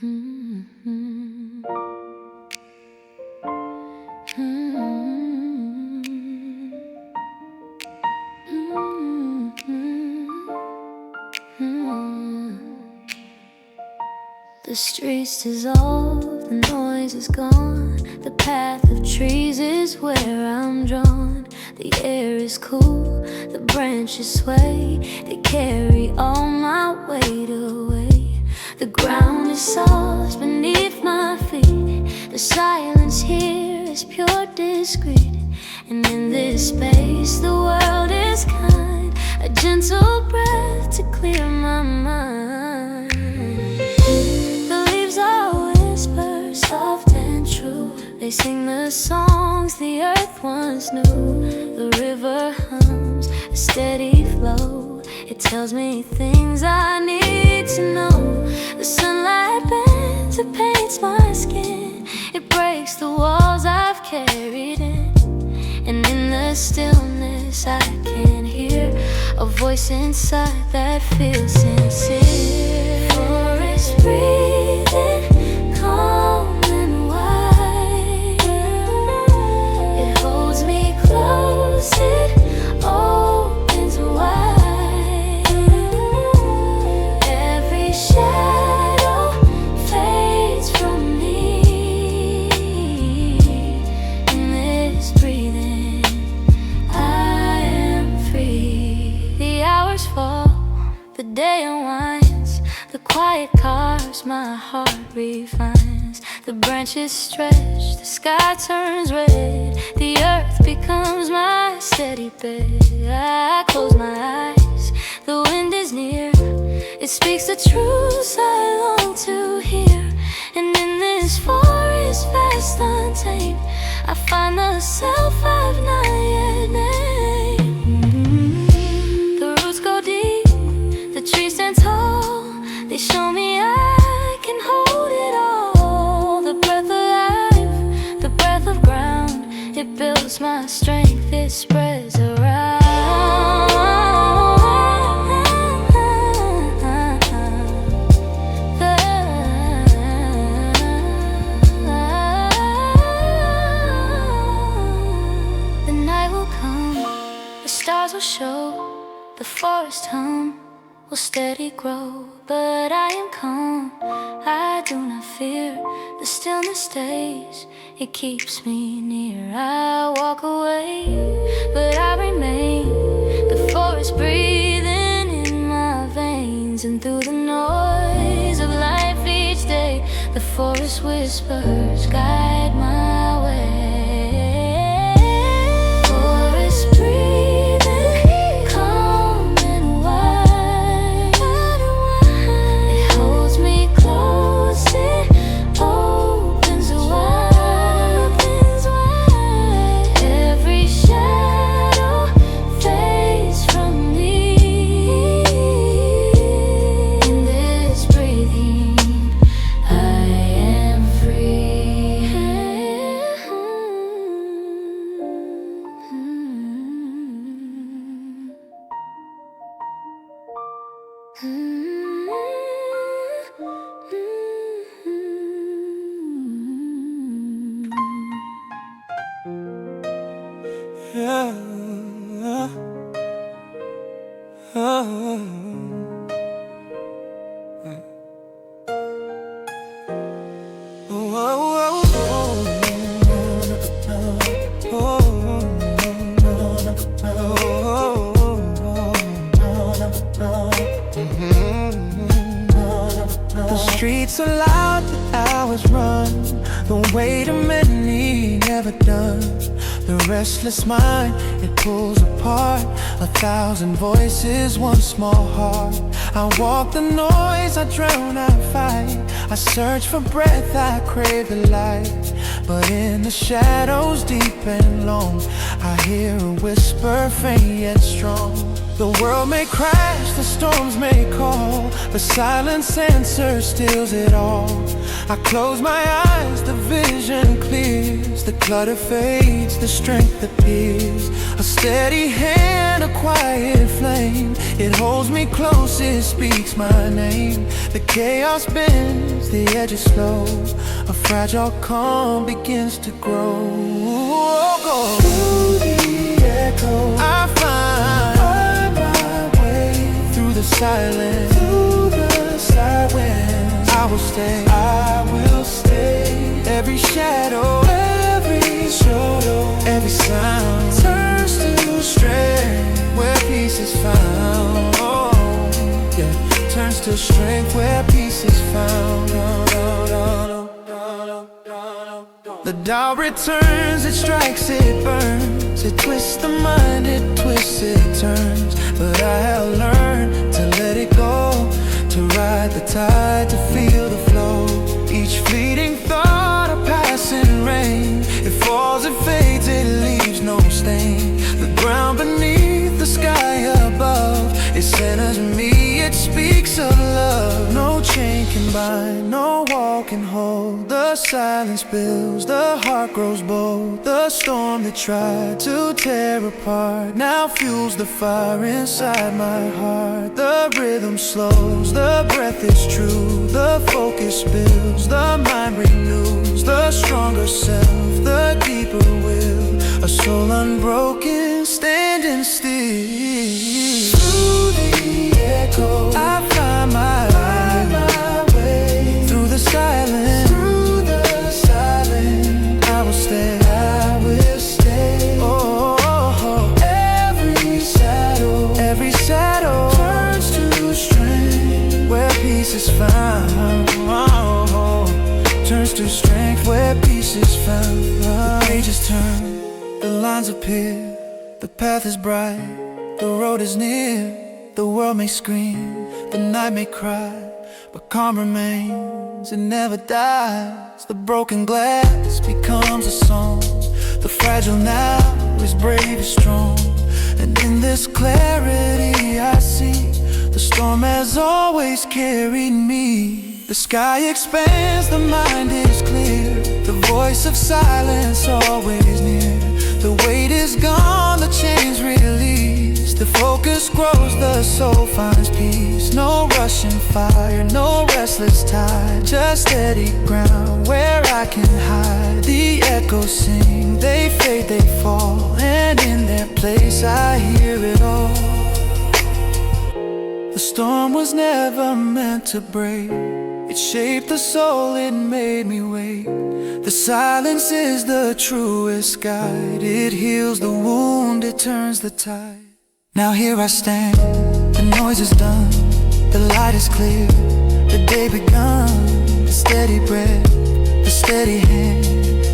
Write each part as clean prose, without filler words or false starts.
Mm-hmm. The streets dissolve, the noise is gone. The path of trees is where I'm drawn. The air is cool, the branches sway. They carry all my weight away. The ground is soft beneath my feet. The silence here is pure discreet. And in this space the world is kind, a gentle breath to clear my mind. The leaves are whispers, soft and true. They sing the songs the earth once knew. The river hums, a steady flow. It tells me things I need to know. The sunlight bends, it paints my skin. It breaks the walls I've carried in. And in the stillness I can hear a voice inside that feels sincere. Forest breathing, calm and wide. It holds me close, it opens wide. Every shadow fades from me. In this breathing I am free. The hours fall, the day unwinds. The quiet carves my heart refines. The branches stretch, the sky turns red. The earth becomes my steady bed. I close my eyes, the wind is near. It speaks the truths I long to hear. And in this forest vast untamed, I find the self I've not yet named. The roots go deep, the trees stand tall. They show me I can hold it all. The breath of life, the breath of ground. It builds my strength, it spreads around. The night will come, the stars will show. The forest hum will steady grow. But I am calm, I do not fear. The stillness stays, it keeps me near. I walk away, but I remain. The forest breathing in my veins. And through the noise of life each day, the forest whispers guide my way. Forest breathing, calm and wide. It holds me close, it opens wide. Every shadow fades from me. In this breathing I am free. The streets are loud, the hours run. The weight of many never done. The restless mind, it pulls apart 1,000 voices, one small heart. I walk the noise, I drown, I fight. I search for breath, I crave the light. But in the shadows deep and long, I hear a whisper faint yet strong. The world may crash, the storms may call, but silence answer stills it all. I close my eyes, the vision clears, the clutter fades, the strength appears. A steady hand, a quiet flame, it holds me close, it speaks my name. The chaos bends, the edges slow, a fragile calm begins to grow. Through the echo, I find my way. Through the silence, through the silence, I will stay, I will stay. Every shadow, every shadow, every sound turns to strength where peace is found. Oh, yeah, turns to strength where peace is found. The doubt returns, it strikes, it burns, it twists the mind, it twists, it turns. But I have learned to let it go, to ride the tide, to feel the flow. Each fleeting thought, a passing rain, it falls, it fades, it leaves no stain. The ground beneath, the sky above, it centers me, it speaks of love. No chain can bind, no wall can hold. The silence builds, the heart grows bold. The storm that tried to tear apart now fuels the fire inside my heart. The rhythm slows, the breath is true, the focus builds, the mind renews, the stronger self, the deeper will, a soul unbroken, standing still. Through the echo, I find my way. Through the silence, I will stay, I will stay. Oh, every shadow turns to strength where peace is found. Oh, turns to strength where peace is found. The pages turn, the lines appear, the path is bright, the road is near. The world may scream, the night may cry, but calm remains, it never dies. The broken glass becomes a song, the fragile now is brave and strong. And in this clarity I see, the storm has always carried me. The sky expands, the mind is clear, the voice of silence always near. The weight is gone, the chains released, the focus grows, the soul finds peace. No rushing fire, no restless tide, just steady ground where I can hide. The echoes sing, they fade, they fall, and in their place I hear it all. The storm was never meant to break, it shaped the soul, it made me wait. The silence is the truest guide, it heals the wound, it turns the tide. Now here I stand, the noise is done, the light is clear, the day begun. The steady breath, the steady hand,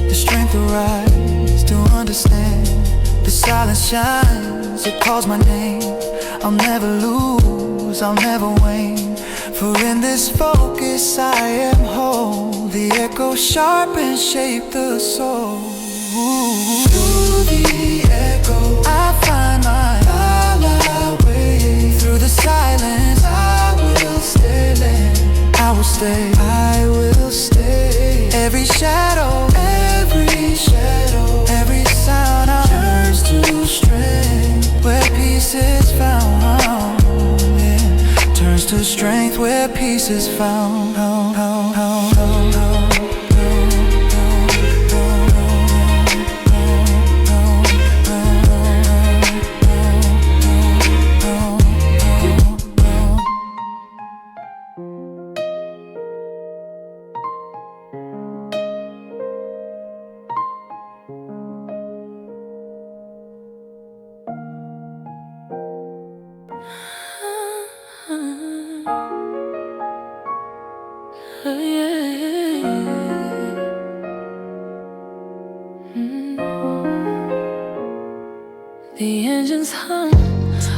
the strength to rise, to understand. The silence shines, it calls my name. I'll never lose, I'll never wane, for in this focus I am whole. The echo sharp and shape the soul. Through the echo, I find my way. Through the silence, I will stay. I will stay, I will stay. Every shadow, every sound turns to strength where peace is found. Yeah. Turns to strength where peace is found. The engines hum,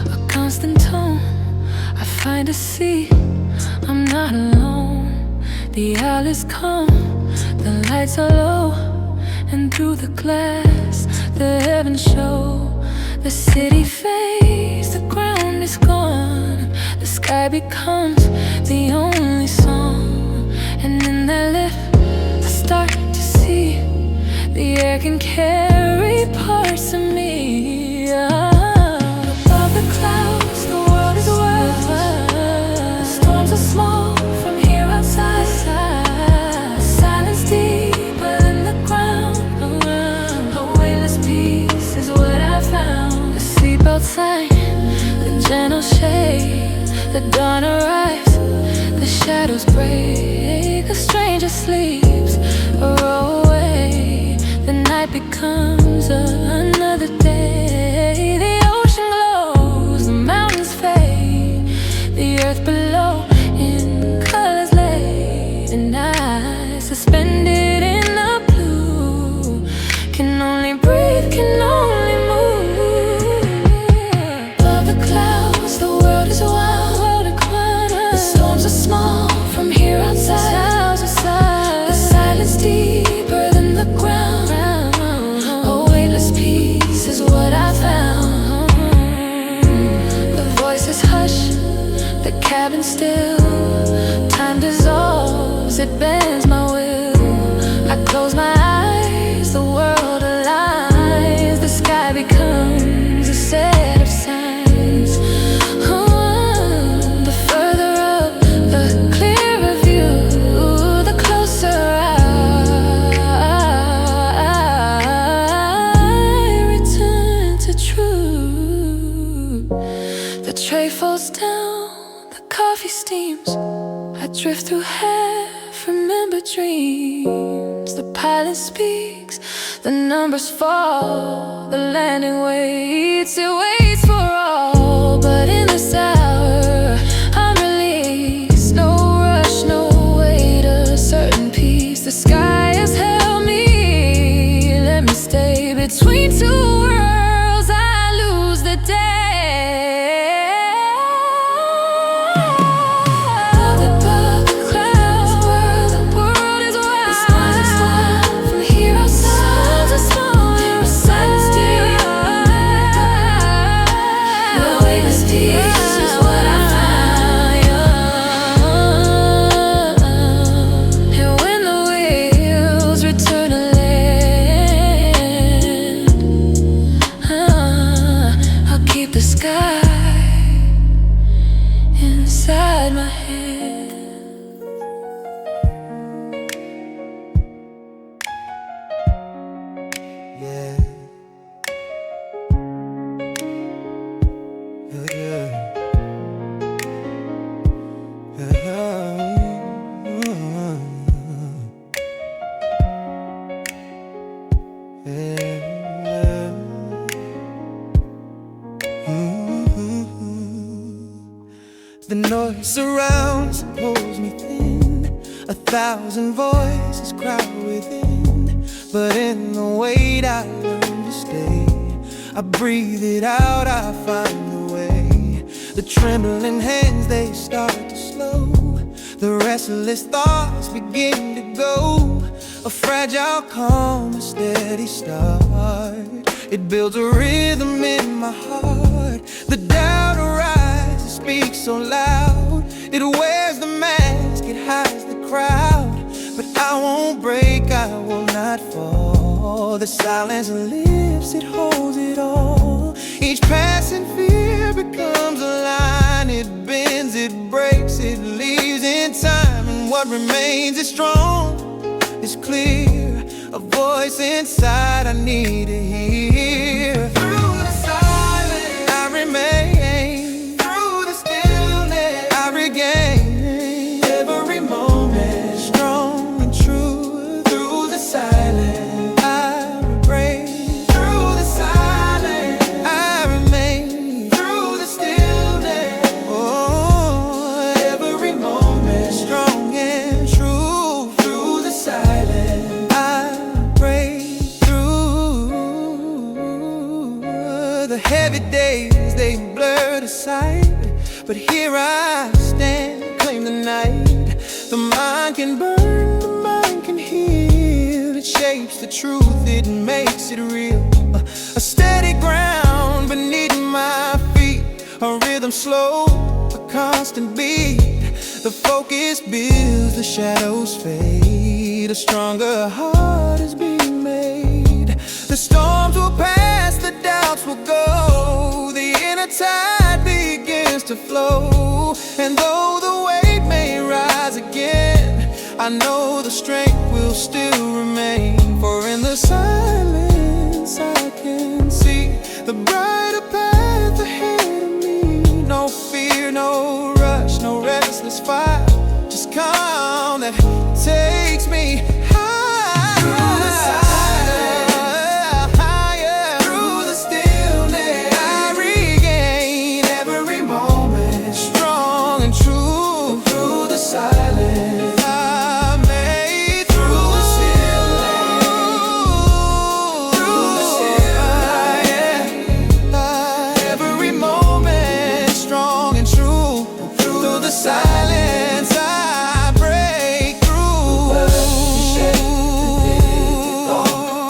a constant tone. I find a seat, I'm not alone. The hours come, the lights are low, and through the glass, the heavens show. The city fades, the ground is gone, the sky becomes the only song. And in that lift, The air can carry parts of me. Above the clouds, the world is wild. The storms are small from here outside. The silence deeper than the ground. A weightless peace is what I found. The seatbelt sign, the gentle shade. The dawn arrives, the shadows break. A stranger sleeps, a row away. The night becomes another day. The ocean glows, the mountains fade. The earth below in colors laid. And I, suspended in the blue, can only breathe, can only move. Above the clouds, the world is wild. The storms are small from here outside. The silence deeper than the ground. A weightless peace is what I found. The voices hush, the cabin still. Time dissolves, it bends my will. I close my eyes, the world aligns. The sky becomes a set of signs. The further up, the clearer view, the closer I return to truth. The tray falls down, the coffee steams. I drift through half-remembered dreams. The pilot speaks, the numbers fall. The landing waits, it waits for all. But in this hour, I'm released. No rush, no wait, a certain peace. The sky has held me, let me stay between two worlds. I lose the day. The sky inside my head. Yeah. Yeah, yeah. The noise surrounds and pulls me thin. 1,000 voices cry within, but in the wait I learn to stay. I breathe it out, I find the way. The trembling hands, they start to slow. The restless thoughts begin to go. A fragile calm, a steady start. It builds a rhythm in my heart. The doubt arises, speaks so loud. It wears the mask, it hides the crowd. But I won't break, I will not fall. The silence lifts, it holds it all. Each passing fear becomes a line. It bends, it breaks, it leaves in time. And what remains is strong, it's clear. A voice inside I need to hear. Through the silence I remain. Through the stillness I regain. Every moment strong and true. Through the silence I break. Through the silence I remain. Through the stillness, oh, every moment strong and true. Through the silence I break through. The heavy days, they blur the sight, but here I stand, claim the night. The mind can burn, the mind can heal. It shapes the truth, it makes it real. A steady ground beneath my feet. A rhythm slow, a constant beat. The focus builds, the shadows fade. A stronger heart is being made. The storms will pass, the doubts will go, the inner tide begins to flow. And though the weight may rise again, I know the strength will still remain. For in the silence I can see the brighter path ahead of me. No fear, no rush, no restless fire, just calm that takes me high. Through the silence, higher, through the stillness, I regain every moment, strong and true. Through the silence, I made through the stillness, through the stillness, every moment, strong and true. Through the silence, I break through.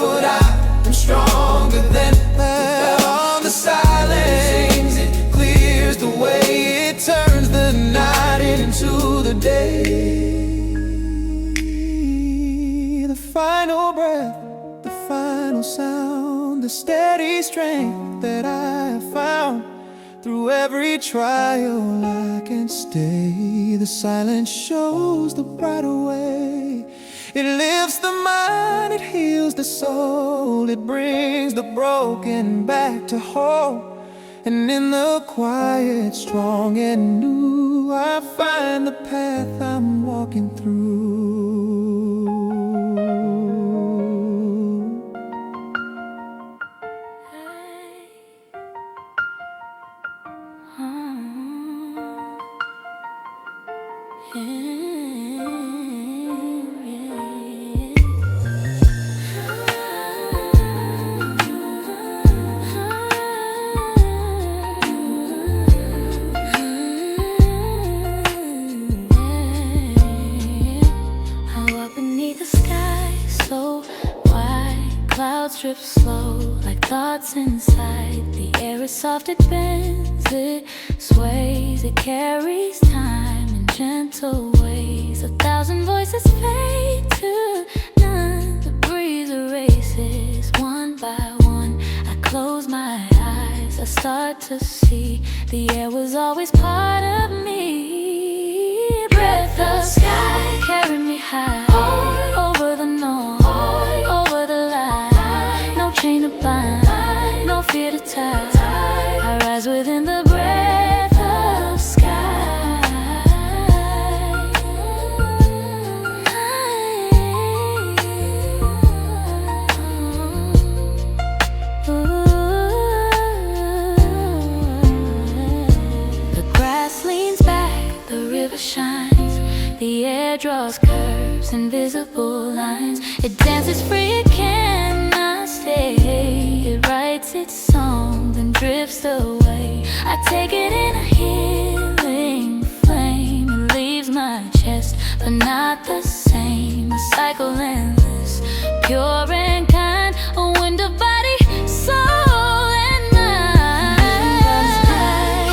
But I am stronger than the silence. It clears the way, it turns the night into the day. The final breath, the final sound, the steady strength that I have found. Through every trial I can stay. The silence shows the brighter way. It lifts the mind, it heals the soul. It brings the broken back to whole. And in the quiet, strong and new, I find the path I'm walking through. Clouds drift slow like thoughts inside. The air is soft, it bends, it sways, it carries time in gentle ways. 1,000 voices fade to none. The breeze erases one by one. I close my eyes, I start to see the air was always part of me. Breath of sky, carry me high over the north, over the line. No chain to bind, no fear to tie. I rise within the breath of sky. The grass leans back, the river shines. The air draws curves, invisible lines. It dances free, it cannot stay. It writes its song, then drifts away. I take it in a healing flame. It leaves my chest, but not the same. A cycle endless, pure and kind. A wind of body, soul and mind.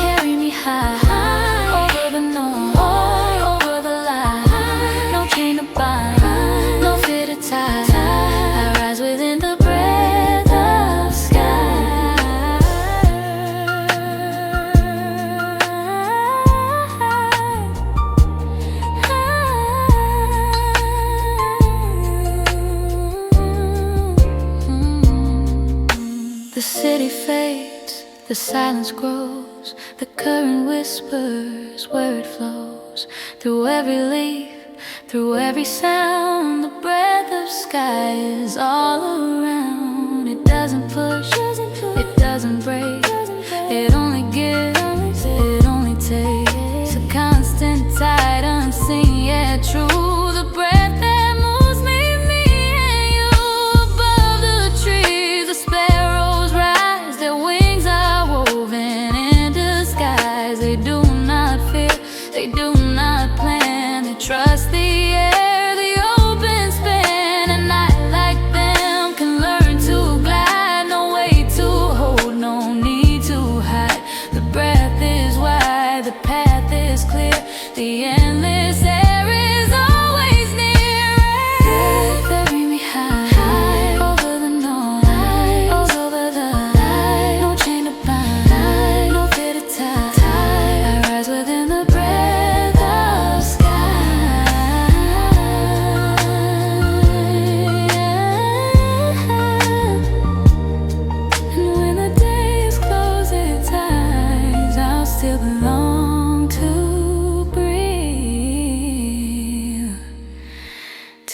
Carry me high over the north, over the line. No chain to bind, no fear to tie. I rise within the breath of sky. The city fades, the silence grows. The current whispers where it flows. Through every leaf, through every sound, the breath of sky is all around. It doesn't push, it doesn't break. It only gives, it only takes. A constant tide, unseen yet true. The breath that moves me and you. Above the trees, the sparrows rise. Their wings are woven in disguise. They do not fear, they do not plan. They trust the air, the open span. A night like them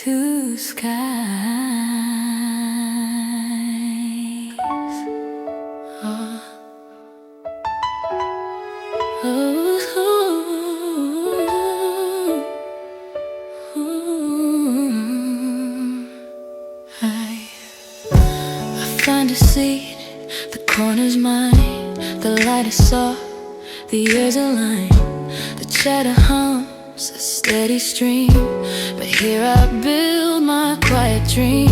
to skies. I find a seat, the corner's mine. The light is soft, the ears align. The chatter hums, a steady stream. But here I build my quiet dream.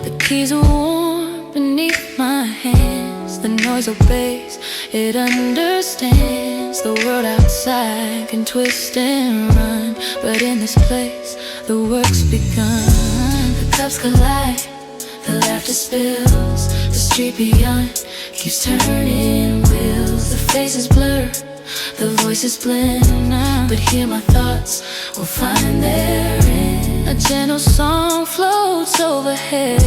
The keys are warm beneath my hands. The noise obeys, it understands. The world outside can twist and run, but in this place, the work's begun. The cups collide, the laughter spills. The street beyond keeps turning wheels. The faces blur, the voices blend, but here my thoughts will find their end. A gentle song floats overhead,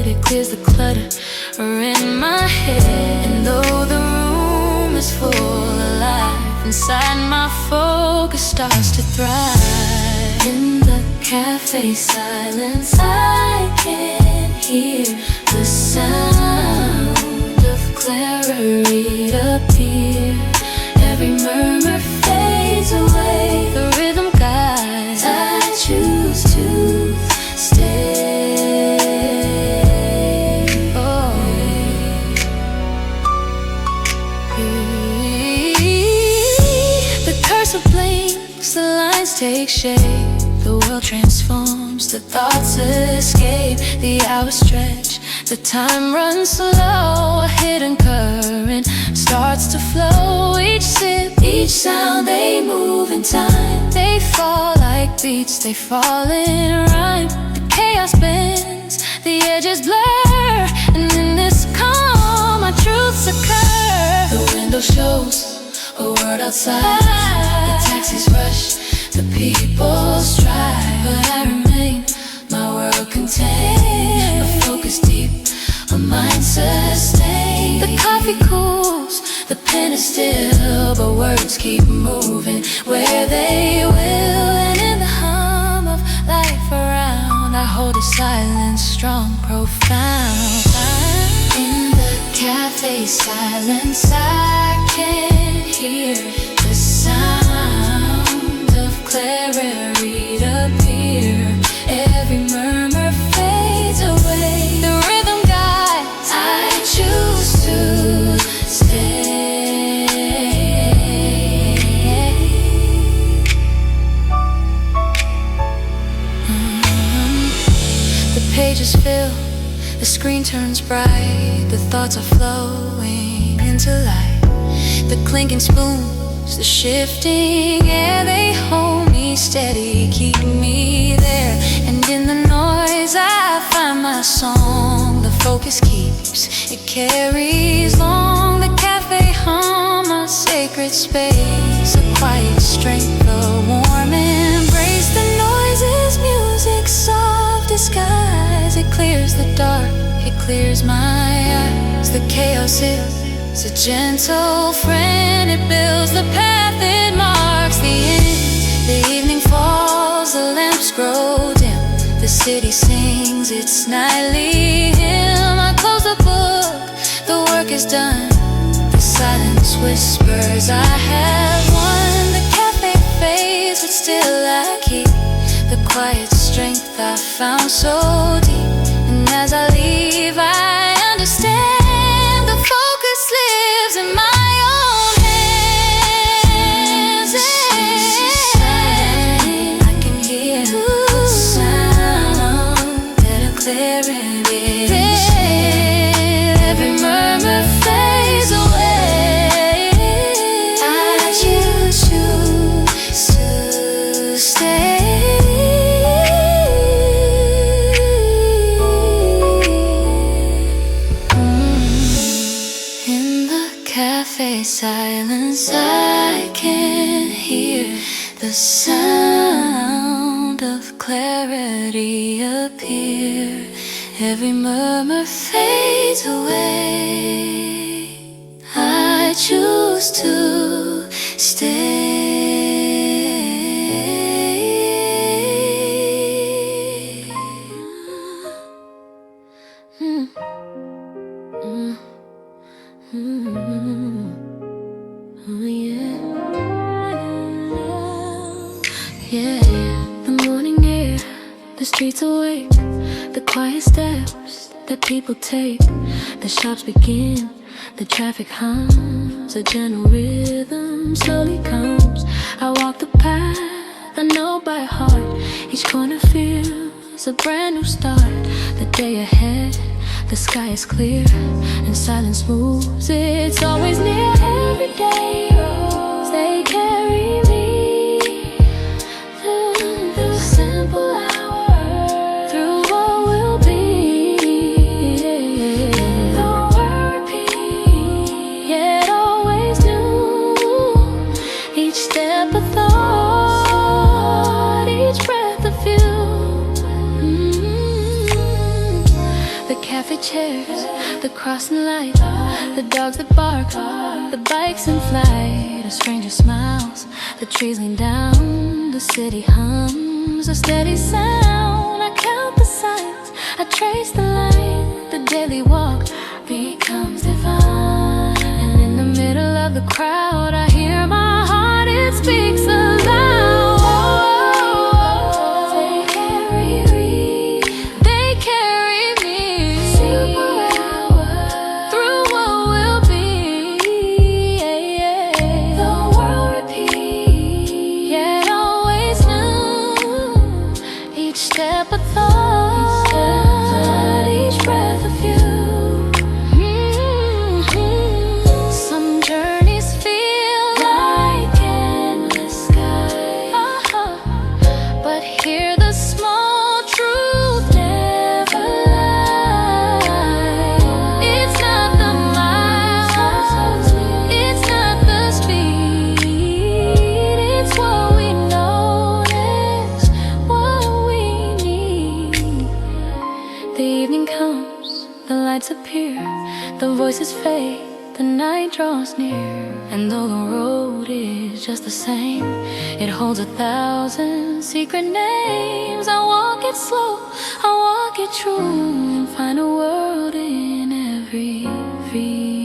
it clears the clutter in my head. And though the room is full of life, inside my focus starts to thrive. In the cafe silence I can hear the sound of clarity appear. Every murmur fades away, the rhythm guides. I choose to stay. Oh. The cursor blinks, the lines take shape. The world transforms, the thoughts escape. The hours stretch, the time runs slow. A hidden current starts to flow. Each sip, each sound, they move in time. They fall like beats, they fall in rhyme. The chaos bends, the edges blur, and in this calm, my truths occur. The window shows a world outside. The taxis rush, the people strive, but I remain, my world contained. A focus deep, a mind sustained. The coffee cools, the pen is still, but words keep moving where they will. And in the hum of life around, I hold a silence strong, profound. In the cafe silence I can hear the sound of clarity appear. Every murmur fades away, the rhythm guides. I choose to stay. The pages fill, the screen turns bright. The thoughts are flowing into light. The clinking spoons, the shifting air, they hold me steady, keep me there. And in the noise I find my song. The focus keeps, it carries long. The cafe hum, a sacred space, a quiet strength, a warm embrace. The noise is music, soft disguise. It clears the dark, it clears my eyes. The chaos is a gentle friend, it builds the path, it marks the end. The evening falls, the lamps grow dim. The city sings its nightly hymn. I close the book, the work is done. The silence whispers I have won. The cafe fades, but still I keep the quiet strength I found so deep. And as I leave I understand, the focus lives in my own hands. I can hear the sound that a clarity. Every murmur fades away. I choose to stay. Cafe silence I can hear the sound of clarity appear. Every murmur fades away. I choose to stay. streets awake, the quiet steps that people take. The shops begin, the traffic hums, a gentle rhythm slowly comes. I walk the path I know by heart. Each corner feels a brand new start. The day ahead, the sky is clear and silence moves. It's always near. Everyday roads, they carry me through the simple hours, through what will be. The word repeat, yet always new. Each step a thought, each breath a view. The cafe chairs, the crossing light, the dogs that bark, the bikes in flight. A stranger smiles, the trees lean down, the city hums a steady sound. I count the signs, I trace the line. The daily walk becomes divine. And in the middle of the crowd, I hear my heart, it speaks aloud. Step a thought, each breath of you. Some journeys feel like endless sky, but here the small truth never lies. It's not the miles, it's not the speed, it's what we notice, what we. The evening comes, the lights appear, the voices fade, the night draws near. And though the road is just the same, it holds 1,000 secret names. I walk it slow, I walk it true, and find a world in every view.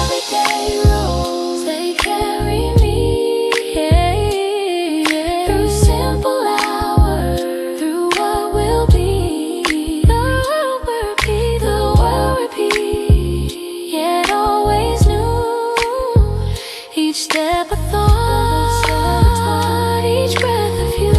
Everyday roads, they carry me through simple hours, through what will be. The world repeat, yet always new. Each step a thought, each breath of you.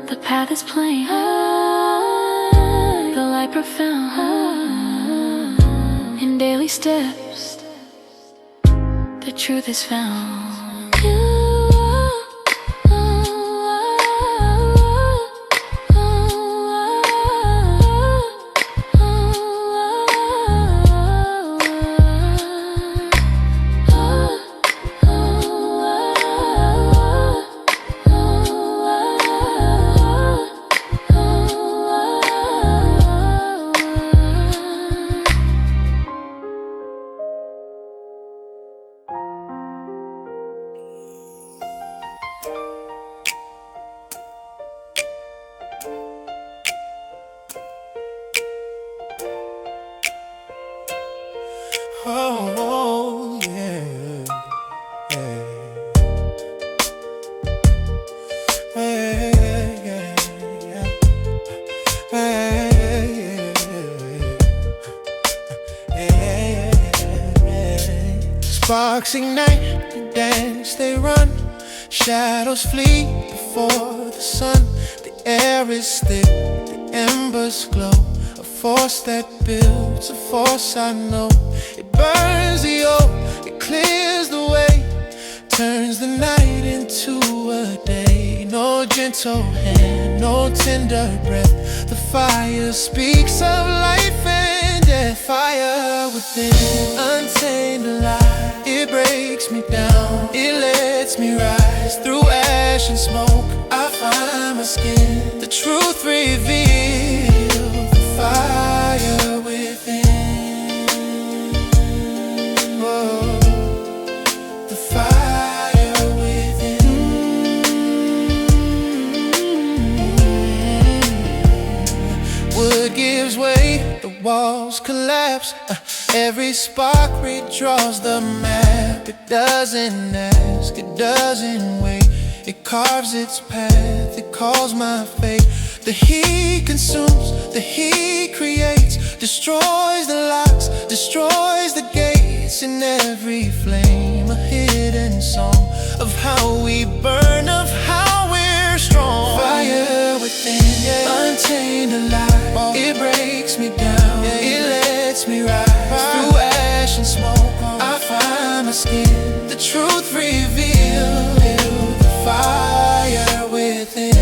The path is plain, the light profound. In daily steps, the truth is found. Oh, yeah, yeah. Hey, yeah, yeah. Hey, yeah, yeah. Sparks ignite, they dance, they run. Shadows flee before the sun. The air is thick, the embers glow. A force that builds, a force I know. It burns the old, it clears the way, turns the night into a day. No gentle hand, no tender breath. The fire speaks of life and death. Fire within, untamed alive. It breaks me down, it lets me rise. Through ash and smoke, I find my skin. The truth revealed, the fire within. Whoa. The fire within. walls collapse. Every spark redraws the map. It doesn't ask, it doesn't wait. It carves its path, it calls my fate. The heat consumes, the heat creates, destroys the locks, destroys the gates. In every flame a hidden song of how we burn, of how we're strong. Fire within, untamed alive. It breaks me down, it lets me rise. Through ash and smoke I find my skin. The truth revealed, the fire within.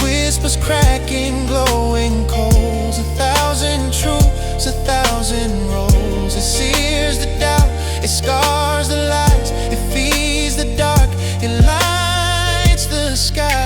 Whispers cracking, glowing coals. 1,000 truths, 1,000 roles. It sears the doubt, it scars the lies. It feeds the dark, it lights the skies.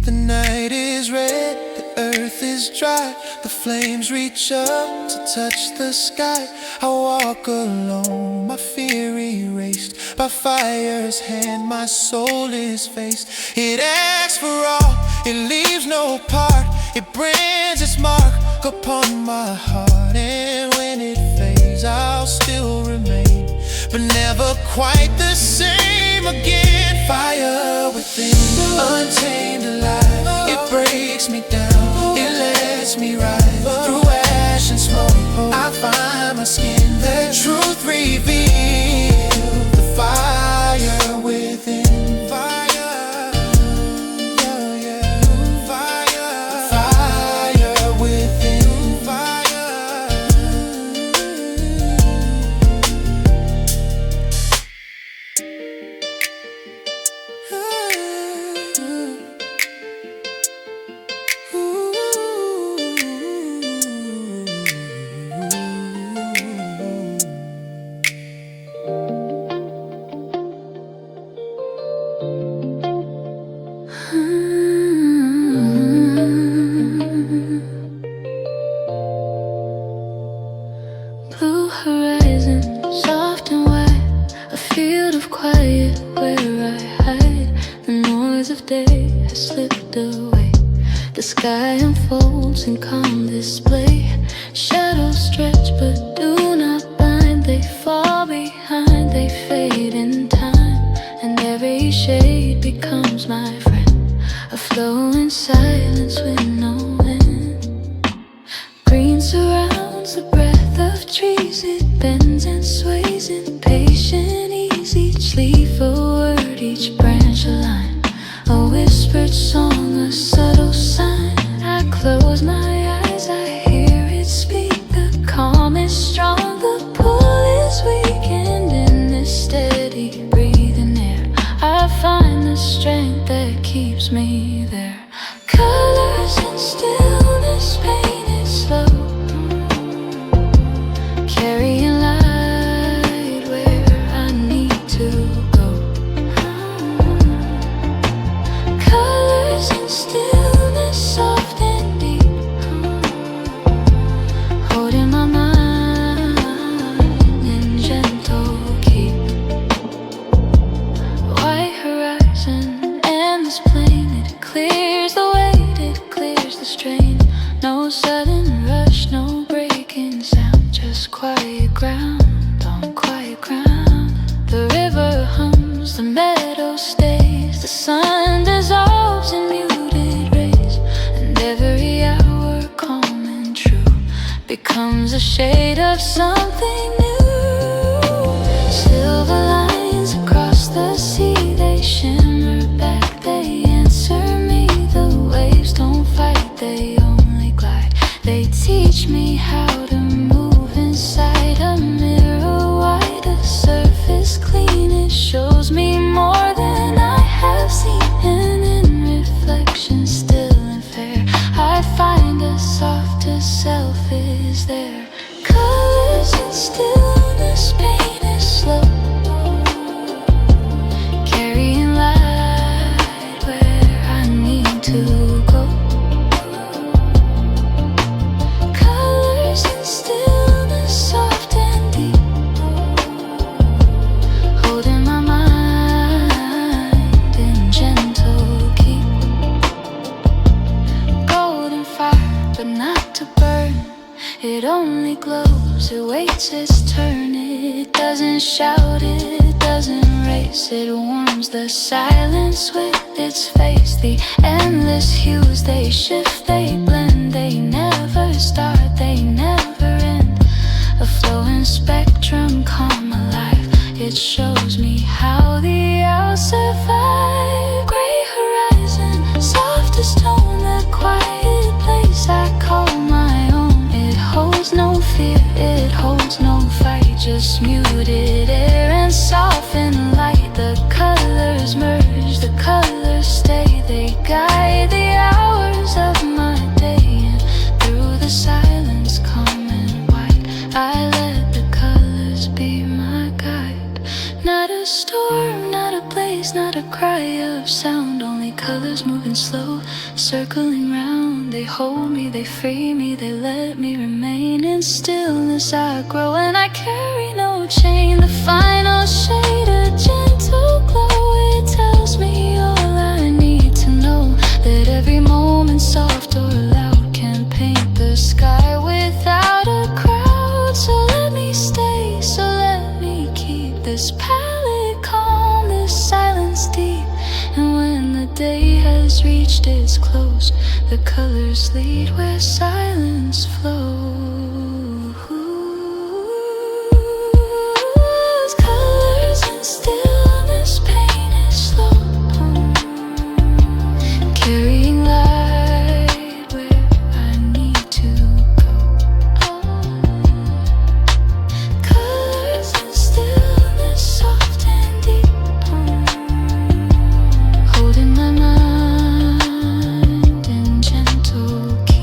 The night is red, the earth is dry. The flames reach up to touch the sky. I walk alone, my fear erased. By fire's hand my soul is faced. It asks for all, it leaves no part. It brands its mark upon my heart. And when it fades I'll still remain, but never quite the same again. Fire within, untamed alive. It breaks me down, it lets me rise. Through ash and smoke I find my skin. The truth revealed, the fire within. Fire, yeah, yeah. Fire, fire within. Fire. Blue horizon, soft and wide, a field of quiet where I hide. The noise of day has slipped away. The sky unfolds in calm display. Shadows stretch but do not bind. They fall behind, they fade in time. And every shade becomes my friend. A flow in silence with no end. Green surrounds the breath of trees. It bends and sways in patient ease. Each leaf a word, each branch a line. A whispered song, a subtle sign. I close my eyes, I hear it speak. The calm is strong, the pull is weak. And in this steady breathing air I find the strength that keeps me there. Colors and stillness painted slow, carrying light where I need to go. Colors and stillness, soft and deep, holding my mind in gentle keep. White horizon, endless plain. It clears the weight, it clears the strain. No sudden rush, no breaking sound. Just quiet ground on quiet ground. The river hums, the meadow stays. The sun dissolves in muted rays. And every hour calm and true becomes a shade of something new. Silver lines across the sea, they shimmer back, they answer me. The waves don't fight, they only glide. They teach me how to move inside a mirror wide. A surface clean, it shows me more than I have seen. And in reflection still and fair I find a softer self is there. Colors and still embrace. It warms the silence with its face. The endless hues, they shift, they blend. They never start, they never end. A flowing spectrum come alive. It shows me how the owls survive. Gray horizon, softest tone, the quiet place I call my own. It holds no fear, it holds no fight. Just muted air and softened light. The colors merge, the colors stay. They guide the hours of my day. And through the silence calm and white, I let the colors be my guide. Not a storm, not a place, not a cry of sound. Only colors moving slow, circling round. They hold me, they free me, they let me remain. In stillness I grow and I carry no chain. The final shade, a gentle glow. It tells me all I need to know. That every moment, soft or loud, can paint the sky without a crowd. So let me stay, so let me keep this palette calm, this silence deep. And when the day has reached its close, the colors lead where silence flows. Colors and stillness, pain is slow, carrying light where I need to go. Colors and stillness, soft and deep, holding my mind in gentle key.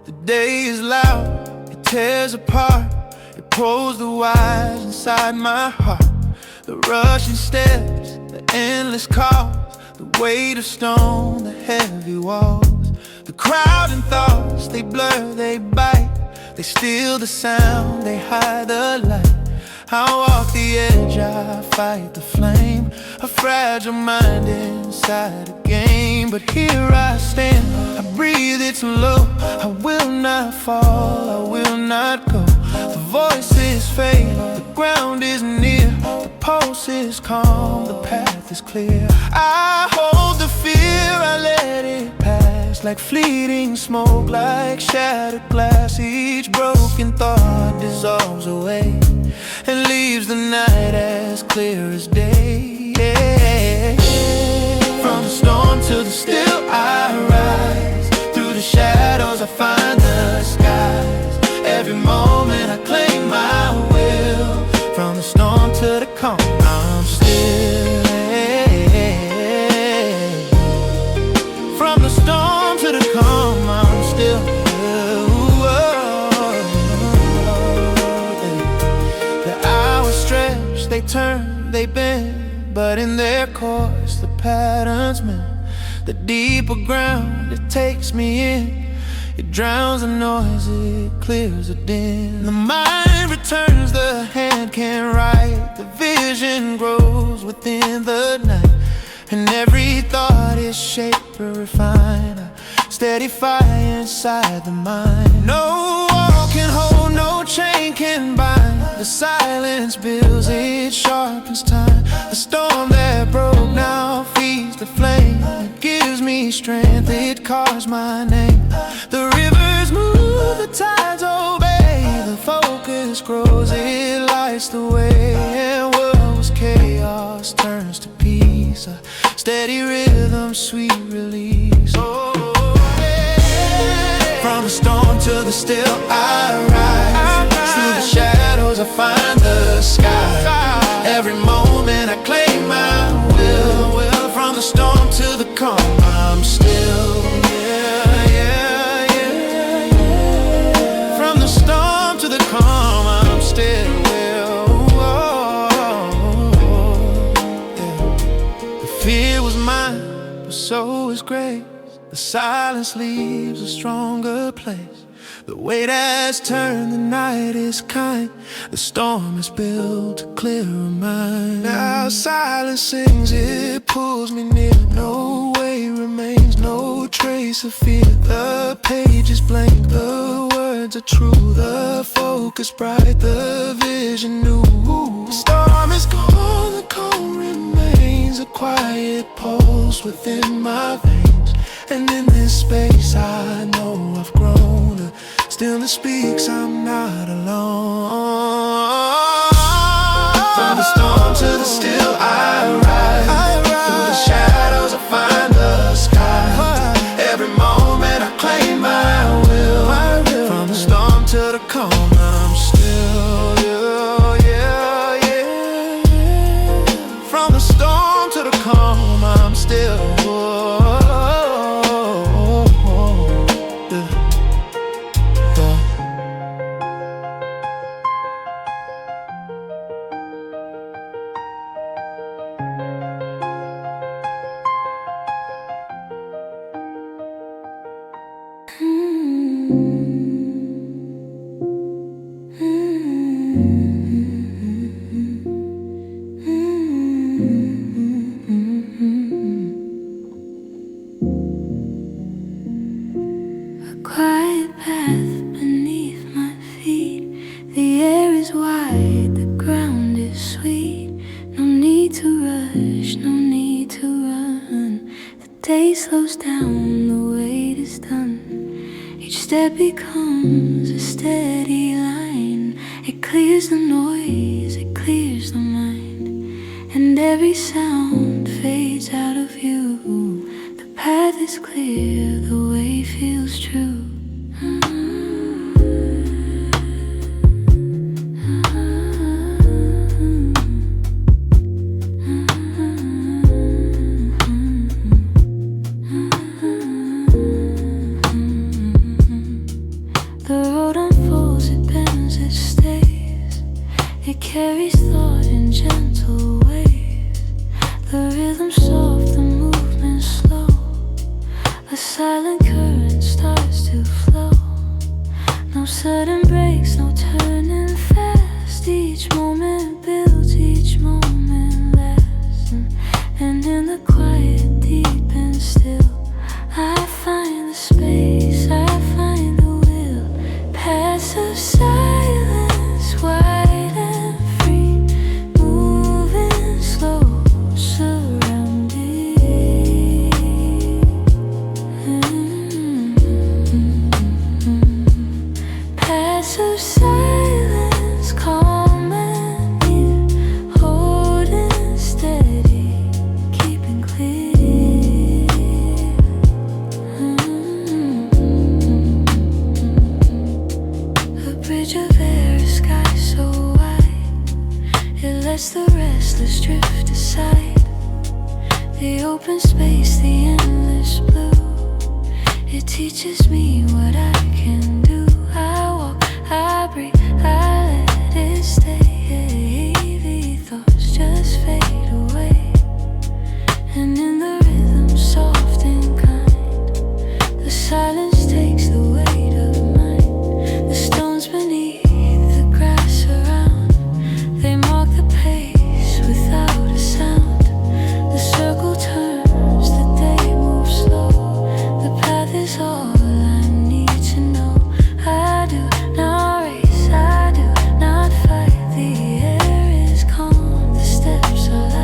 The day is loud, it tears apart. It pulls the wires inside my heart. The rushing steps, the endless calls, the weight of stone, the heavy walls. The crowding thoughts, they blur, they bite. They steal the sound, they hide the light. I walk the edge, I fight the flame. A fragile mind inside a game. But here I stand, I breathe, it's low. I will not fall, I will not go. The voices fade, the ground is near. The pulse is calm, the path is clear. I hold the fear, I let it pass. Like fleeting smoke, like shattered glass. Each broken thought dissolves away and leaves the night as clear as day. From the storm to the still I rise. Through the shadows I find the skies. Every moment I claim my will. From the storm to the calm, I'm still. From the storm to the calm, I'm still. They turn, they bend, but in their course the patterns mend. The deeper ground it takes me in, it drowns the noise, it clears the din. The mind returns, the hand can write. The vision grows within the night, and every thought is shaped or refined. A steady fire inside the mind. No wall can hold, no chain can bind. The silence builds, it sharpens time. The storm that broke now feeds the flame. It gives me strength, it calls my name. The rivers move, the tides obey. The focus grows, it lights the way. And what was chaos turns to peace. A steady rhythm, sweet release. Oh, yeah. From the storm to the still I rise. Through the shadows I find the sky. Every moment I claim my will. From the storm to the calm, I'm still. From the storm to the calm, I'm still. The Fear was mine, but so is grace. The silence leaves a stronger place. The weight has turned, the night is kind. The storm is built to clear a mind. Now silence sings, it pulls me near. No way remains, no trace of fear. The page is blank, the words are true. The focus bright, the vision new. The storm is gone, the calm remains. A quiet pulse within my veins. And in this space I know I've grown. The stillness speaks, I'm not alone. From the storm to the still I rise. Through the shadows I find the sky. Every moment I claim my will. From the storm to the calm I'm still, yeah, yeah, yeah. From the storm to the calm I'm still. Quiet path beneath my feet. The air is wide, the ground is sweet. No need to rush, no need to run. The day slows down, the wait is done. Each step becomes a steady line. It clears the noise, it clears the mind. And every sound fades out of view. The path is clear, the way feels true. The road unfolds, it bends, it stays. It carries thought in gentle waves. The rhythm soft, the movement slow. A silent current starts to flow. No sudden breaks, no turning fast. Each moment builds, each moment lasts. And in the quiet, deep and still, I find the space, I find the will. Paths of silence, wide and free. Moving slow, surrounded. Paths of silence, calm and near. Holding steady, keeping clear. A bridge of air, a sky so wide. It lets the restless drift aside. The open space, the endless blue. It teaches me what I can do. I walk, I breathe, I let it stay. The thoughts just fade away. And in the rhythm, soft and kind, the silence takes the weight of mine. The stones beneath, the grass around, they mark the pace without a sound. The circle turns, the day moves slow. The path is all I need to know. I do not race, I do not fight. The air is calm, the steps are light.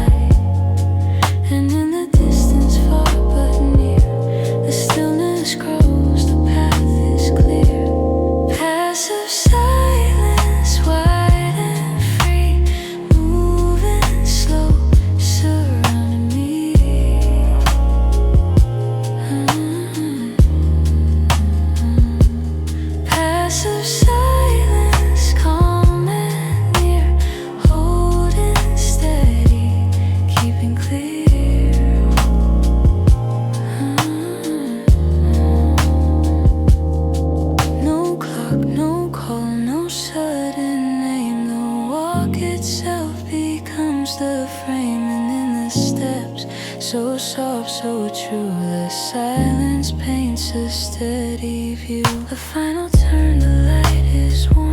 so soft, so true. The silence paints a steady view. The final turn, the light is warm.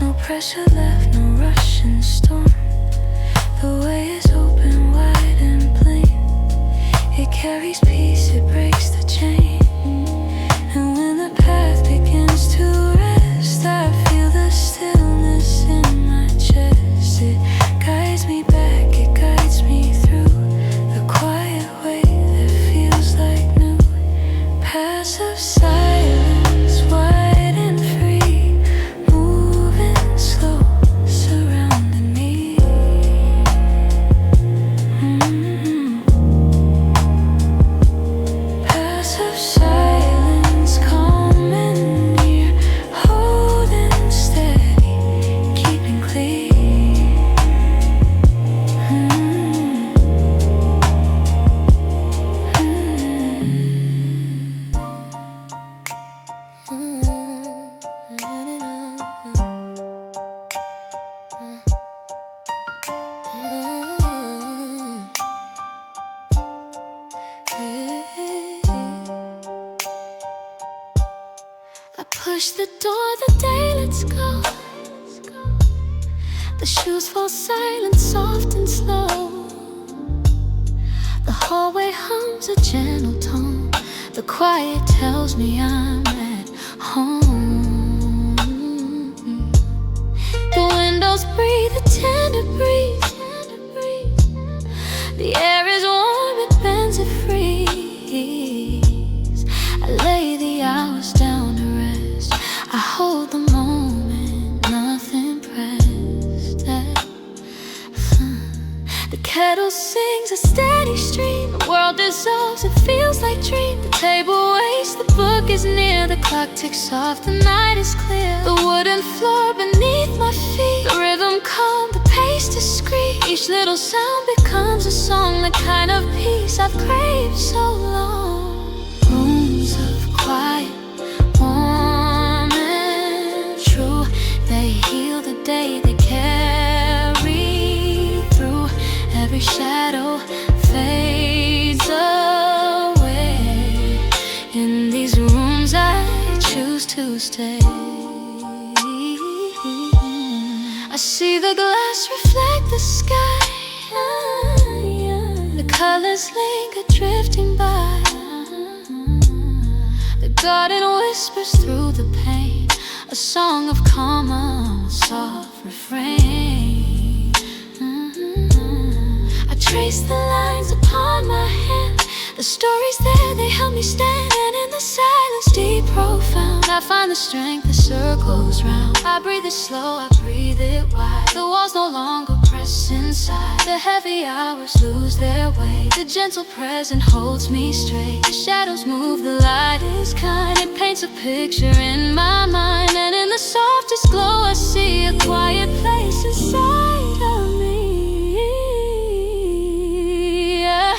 No pressure left, no rushing storm. The way is open, wide and plain. It carries peace, it breaks the chain. And when the path begins to rest, I feel the stillness in my chest. It guides me back, it guides me through the quiet way that feels like new. Paths of silence, wide and free, moving slow, surrounding me. Paths of silence, calm and near, holding steady, keeping clear. I push the door, the day, let's go. The shoes fall silent, soft and slow. The hallway hums a gentle tone. The quiet tells me I'm at home. The windows breathe a tender breeze. The air is warm, it bends, it frees. I lay the hours down to rest. I hold the moment, nothing pressed. The kettle sings a steady stream. The world dissolves, it feels like dream. The table waits, the book is near. The clock ticks off, the night is clear. The wooden floor beneath my feet, the rhythm calm, the pace discreet. Each little sound becomes a song, the kind of peace I've craved so long. Rooms of quiet, warm and true. They heal the day, they carry through. Every shadow fades away. In these rooms I choose to stay. I see the glass reflect the sky. The colors linger drifting by. The garden whispers through the pain, a song of calm, a soft refrain. I trace the lines upon my hand. The stories there, they help me stand. And in the silence, deep, profound, I find the strength that circles round. I breathe it slow, I breathe it wide. The walls no longer press inside. The heavy hours lose their way. The gentle present holds me straight. The shadows move, the light is kind. It paints a picture in my mind. And in the softest glow I see a quiet place inside of me.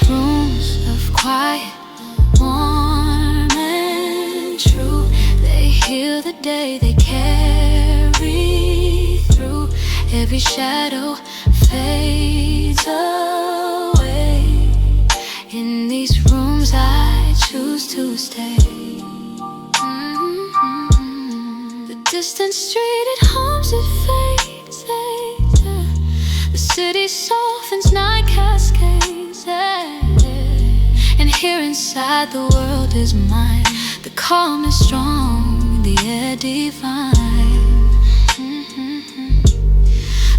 Rooms of quiet, warm and true. They heal the day, they carry through. Every shadow fades away. In these rooms I choose to stay. The distant street, it hums, it fades. The city softens, night cascades. And here inside the world is mine. The calm is strong, the air divine.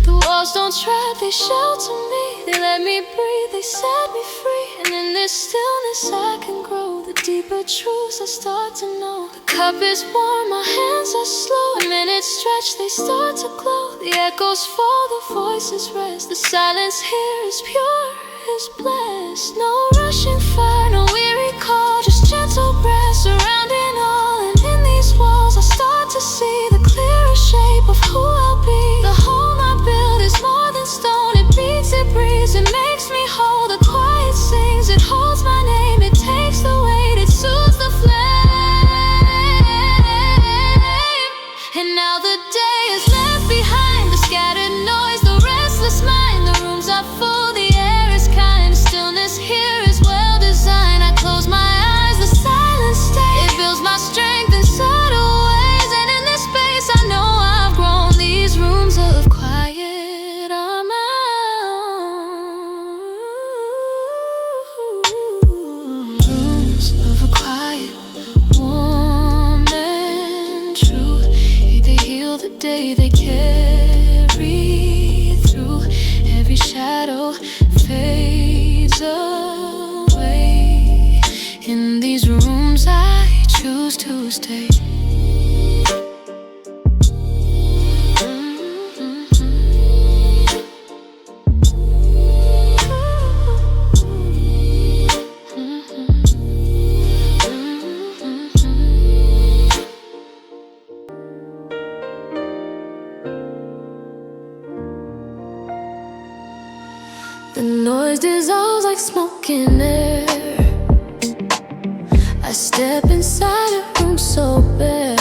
The walls don't trap, they shelter me. They let me breathe, they set me free. And in this stillness I can grow. The deeper truths I start to know. The cup is warm, my hands are slow. The minutes stretch, they start to glow. The echoes fall, the voices rest. The silence here is pure, is blessed. No rushing fire, no weary call, just gentle breath surrounding all. And in these walls I start to see the clearer shape of who I'll be. The home I build is more than stone. It beats, it breathes, it makes me whole. The quiet sings, it holds my name. It takes the weight, it soothes the flame. And now the day is left behind. The scattered noise, the restless mind. The rooms are full, the air is kind. Stillness here arms of a quiet woman. True, they heal the day they carry through. Every shadow fades away. In these rooms I choose to stay. The noise dissolves like smoke in air. I step inside a room so bare.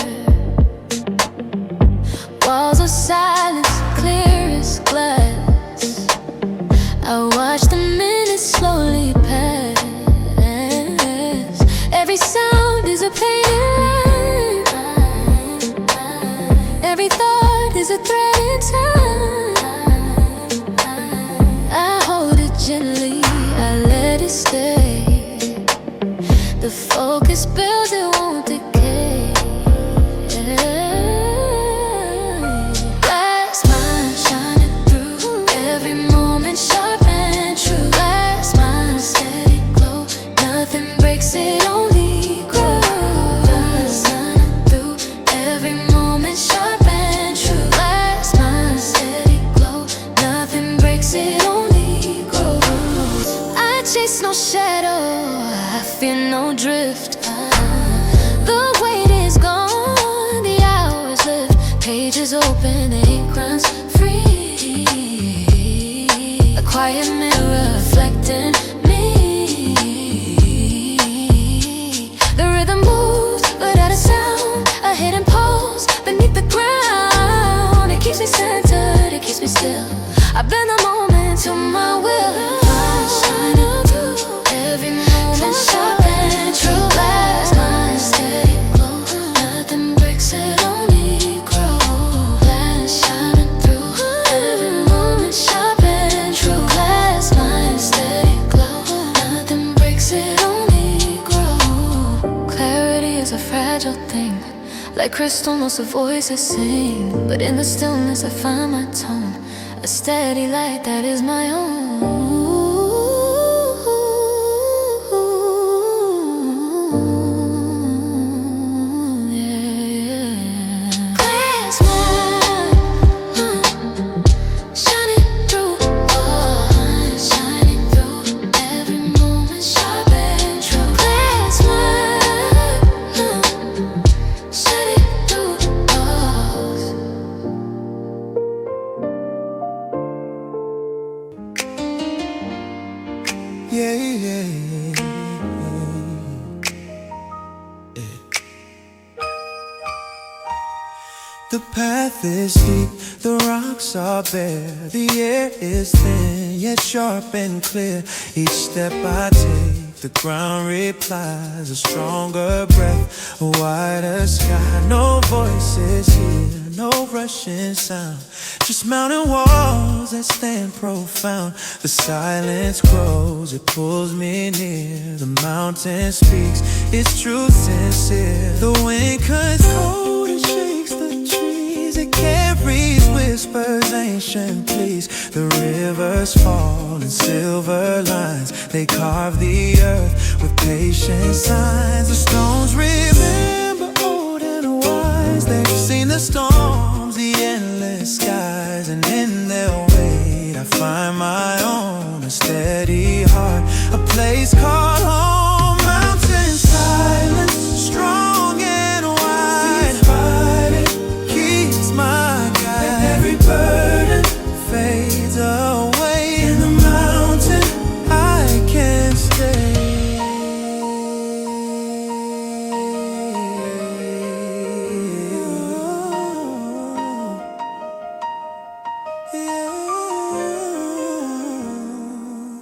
Walls of silence, clear as glass. I watch the minutes slowly pass. Every sound is a painted line. Every thought is a thread in time. Gently, I let it stay. The focus builds, it won't decay. Glass mind shining through. Every moment sharp and true. Glass mind steady glow. Nothing breaks it, only grows. Glass shining through. Every moment sharp and true. Glass mind steady glow. Nothing breaks it, only chase no shadow, I fear no drift. The weight is gone, the hours lift. Pages open, ink runs free. A quiet mirror reflecting me. The rhythm moves without a sound. A hidden pulse beneath the ground. It keeps me centered, it keeps me still. I bend the moment to my will. Every moment sharp and true. Glass mind steady glow. Nothing breaks it, only grow. Glass shining through. Every moment sharp and true. Glass mind steady glow. Nothing breaks it, only grow. Clarity is a fragile thing. Like crystal, most of voices sing. But in the stillness I find my tone. A steady light that is my own. The path is steep, the rocks are bare. The air is thin, yet sharp and clear. Each step I take, the ground replies. A stronger breath, a wider sky. No voices here, no rushing sound. Just mountain walls that stand profound. The silence grows, it pulls me near. The mountain speaks, its truth sincere. The wind cuts cold and shakes the trees. It carries whispers, ancient pleas. The rivers fall in silver lines. They carve the earth with patient signs. The stones remember old and wise. They've seen the storms, the endless skies. And in their wait I find my own, a steady heart, a place called home. Mountain silence, strong and wide. It keeps my guide. And every burden fades away. In the mountain I can stay.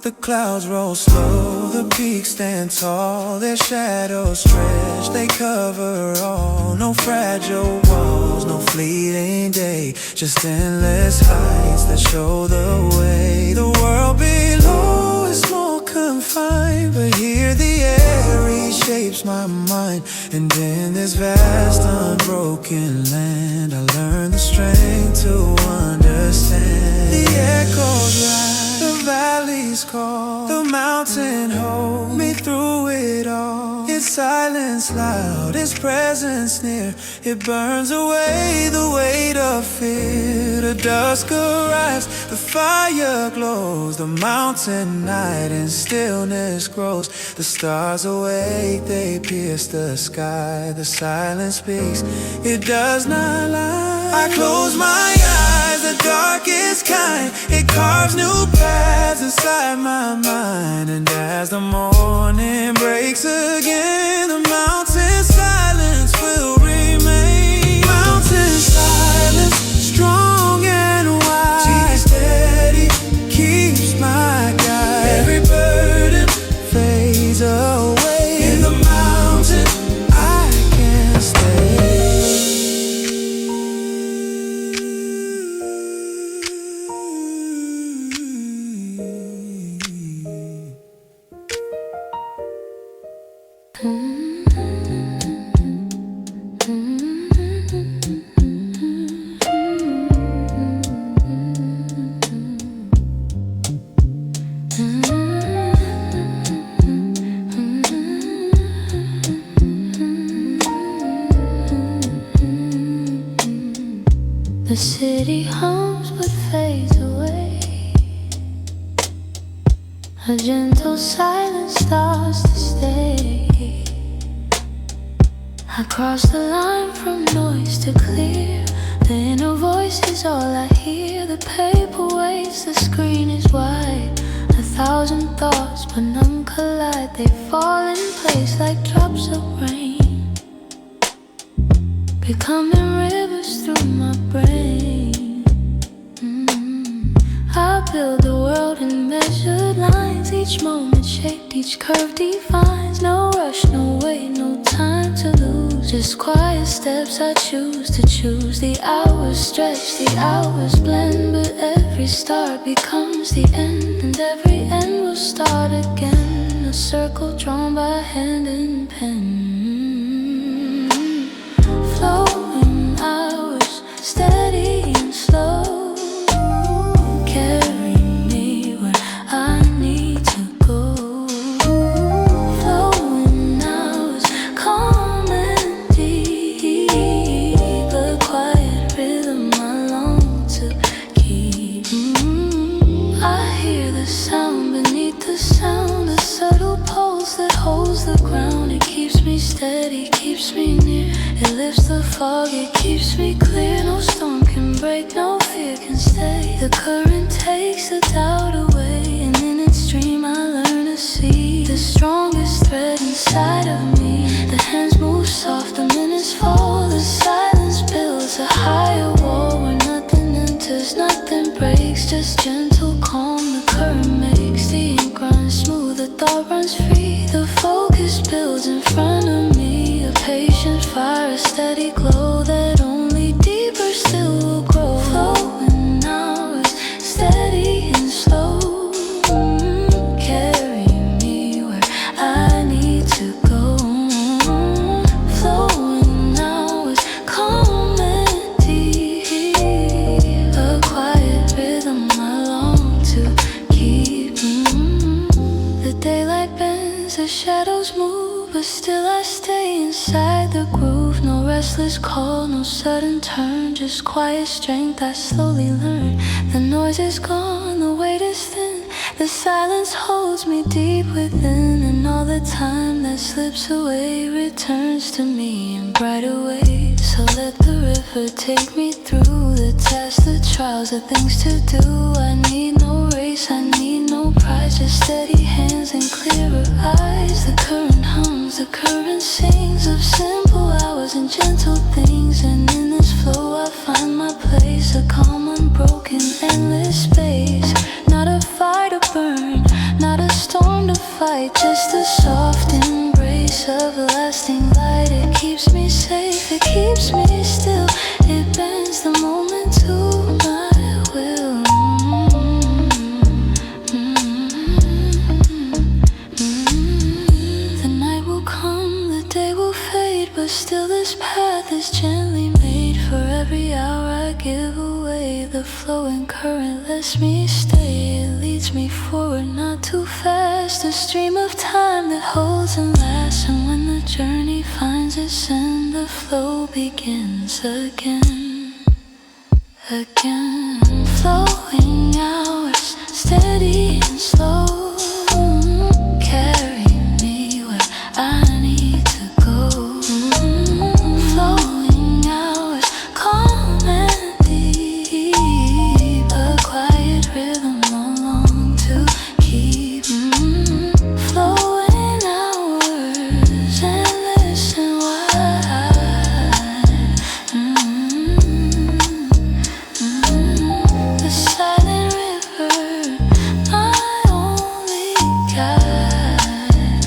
The clouds roll slow, the peaks stand tall. Their shadows stretch, they cover all. No fragile walls, no fleeting day. Just endless heights that show the way. The world below is more confined, but here the air reshapes keeps my mind. And in this vast unbroken land, I learned the strength to understand. The echoes rise, the valleys call, the mountain hold me through it all. Its silence loud, its presence near, it burns away the weight of fear. The dusk arrives, the fire glows, the mountain night in stillness grows. The stars awake, they pierce the sky. The silence speaks, it does not lie. I close my eyes, the dark is kind. It carves new paths inside my mind. And as the morning breaks again, the mountain silence will remain. Mountain silence, strong and wise, steady, keeps my guide. Every burden fades away. In the mountain I can stay. The city hums but fades away. A gentle silence starts to stay. I cross the line from noise to clear. The inner voice is all I hear. The paper waits, the screen is wide. 1,000 thoughts but none collide. They fall in place like drops of rain, becoming rivers through my brain. I build the world in measured lines. Each moment shaped, each curve defines. No rush, no wait, no time to lose. Just quiet steps I choose to choose. The hours stretch, the hours blend, but every start becomes the end, and every end will start again. A circle drawn by hand and pen. Flowing hours, steady and slow, carry me where I need to go. Flowing hours, calm and deep, a quiet rhythm I long to keep. I hear the sound beneath the sound, a subtle pulse that holds the ground. It keeps me steady, keeps me near. It lifts the fog, it keeps me clear. No storm can break, no fear can stay. The current takes the doubt away, and in its stream I learn to see the strongest thread inside of me. The hands move soft, the minutes fall. The silence builds a higher wall where nothing enters, nothing breaks. Just gentle calm the current makes. The ink runs smooth, the thought runs free. The focus builds in front of me. A patient fire, a steady glow that only deeper still will grow. Flowing hours, steady and slow, carry me where I need to go. Flowing hours, calm and deep, a quiet rhythm I long to keep. The daylight bends, the shadows move, but still I stay inside the groove. No restless call, no sudden turn, just quiet strength I slowly learn. The noise is gone, the weight is thin. The silence holds me deep within, and all the time that slips away returns to me in brighter ways. So let the river take me through the tests, the trials, the things to do. I need no race, I need no prize, just steady hands and clearer eyes. The current hums, the current sings of simple hours and gentle things, and in this flow I find my place. A calm, unbroken, endless space. Not a fire to burn, not a storm to fight, just a soft embrace of lasting light. It keeps me safe, it keeps me still. It bends the moment to my will. The night will come, is gently made for every hour I give away. The flowing current lets me stay. It leads me forward, not too fast. A stream of time that holds and lasts. And when the journey finds its end, the flow begins again. Flowing hours, steady and slow. Carry me where I need to go. Flowing hours, calm and deep. A quiet rhythm long to keep. Flowing hours, endless and wide. The silent river, my only guide.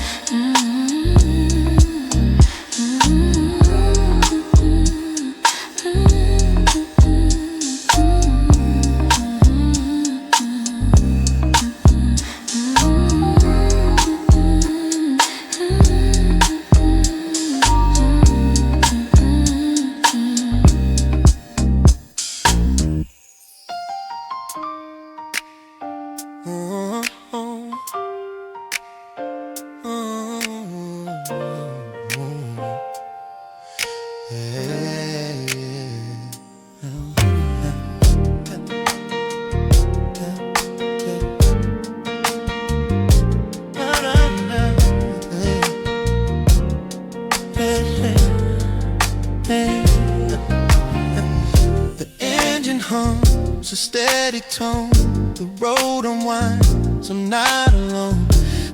The engine hums a steady tone. The road unwinds, I'm not alone.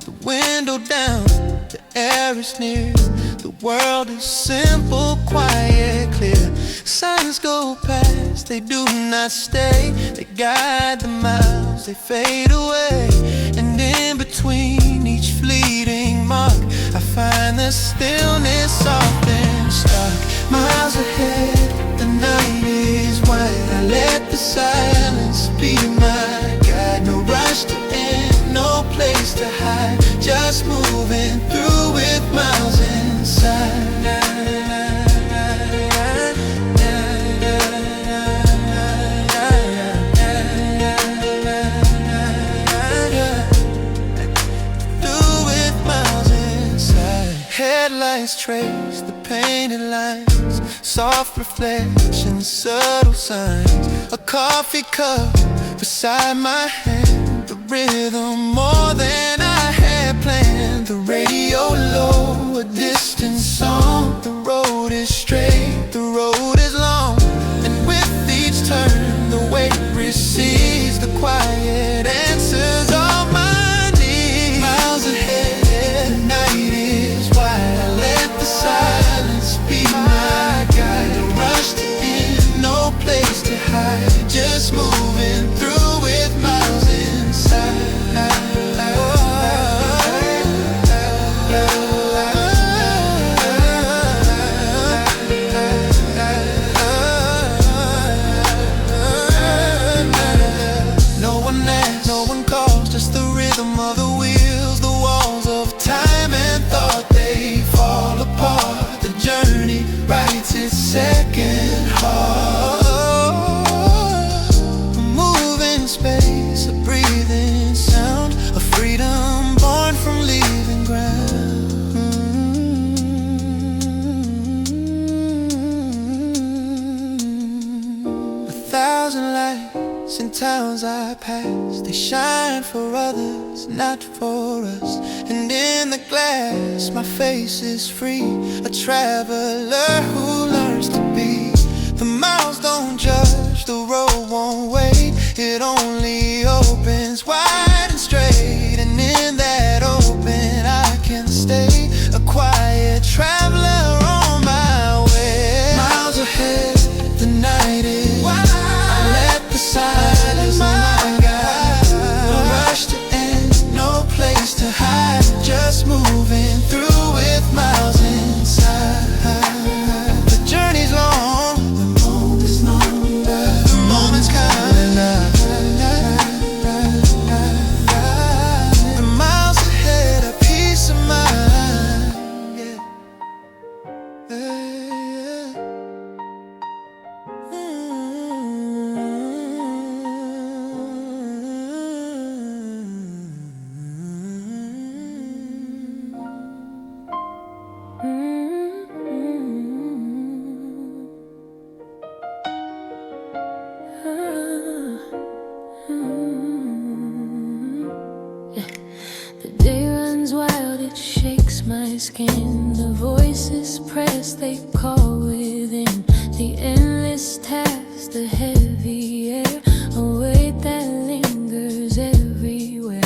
The window down, the air is near. The world is simple, quiet, clear. Signs go past, they do not stay. They guide the miles, they fade away. And in between each fleeting mark, I find the stillness often stuck. Miles ahead, the night is wide. I let the silence be my guide. No rush to end, no place to hide. Just moving through with miles inside. Headlights trace the painted lines, soft reflections, subtle signs. A coffee cup beside my hand, the rhythm more than I had planned. The radio low, a distant song. The road is straight, the road is long. And with each turn, the weight recedes. The quiet answers all my needs. Miles ahead, the night is wide. I let the silence be my guide. No rush to end, no place to hide. Just moving through with miles inside. No one asks, no one calls, just the rhythm of the wheels. The walls of time and thought, they fall apart. The journey writes its second heart. A moving space, a breathing sound, a freedom born from leaving ground. A thousand lights in towns I pass, they shine for others, not for us. And in the glass, my face is free, a traveler who learns to be. The miles don't judge, the road won't wait. It only opens wide and straight. And in that open I can stay, a quiet traveler on my way. Miles ahead, the night is wide. I let the silence be my guide. No rush to end, no place to hide. Just moving through with miles inside. The journey's long, the moment's coming up. it shakes my skin. The voices press, they call within. The endless task, the heavy air, a weight that lingers everywhere.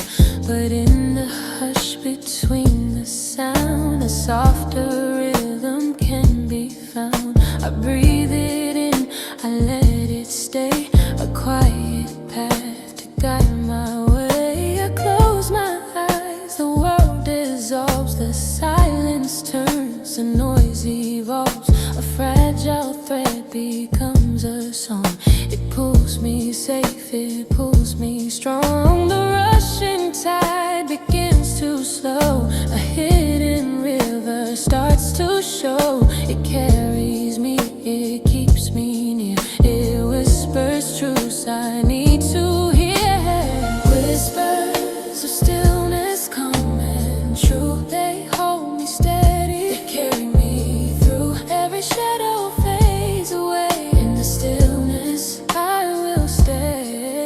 But in the hush between the sound, a softer rhythm can be found. I breathe it in, I let it stay, a quiet path to guide my way. I close my eyes, the world dissolves, the silence turns, the noise evolves. A fragile thread becomes a song. It pulls me safe, it pulls me strong. The rushing tide begins to slow. A hidden river starts to show. It carries me, it keeps me near. It whispers truths I need to hear. Whispers of stillness, calm and true. They hold me steady, they carry me through. Every shadow fades away. In the stillness I will stay.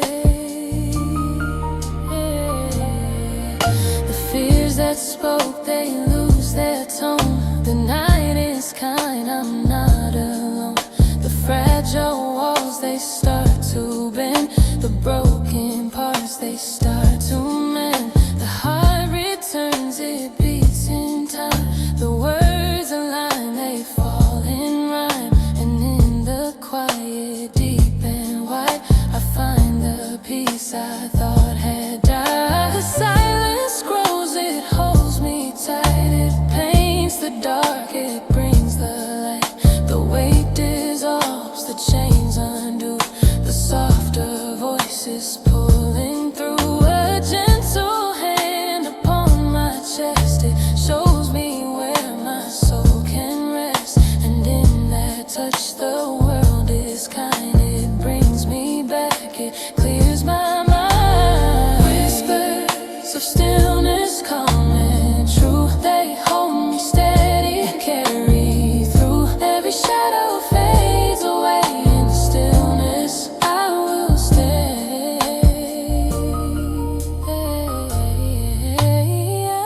The fears that spoke, they lose their tone. The night is kind, I'm not alone. The fragile walls, they start to bend. The broken parts, they start to mend. The heart returns, it beats in time. The words align, they fall in rhyme. And in the quiet, deep and wide, I find the peace I thought had died. The silence grows, it holds me tight. It paints the dark, it brings the light. The weight dissolves, the chains undo. The softer voices pulling through. A gentle hand upon my chest, it shows me where my soul can rest. And in that touch, the world is kind. It brings me back, it clears my mind. Whispers of stillness, calm and true. They hold me steady, they carry through. Every shadow fades away. In the stillness I will stay.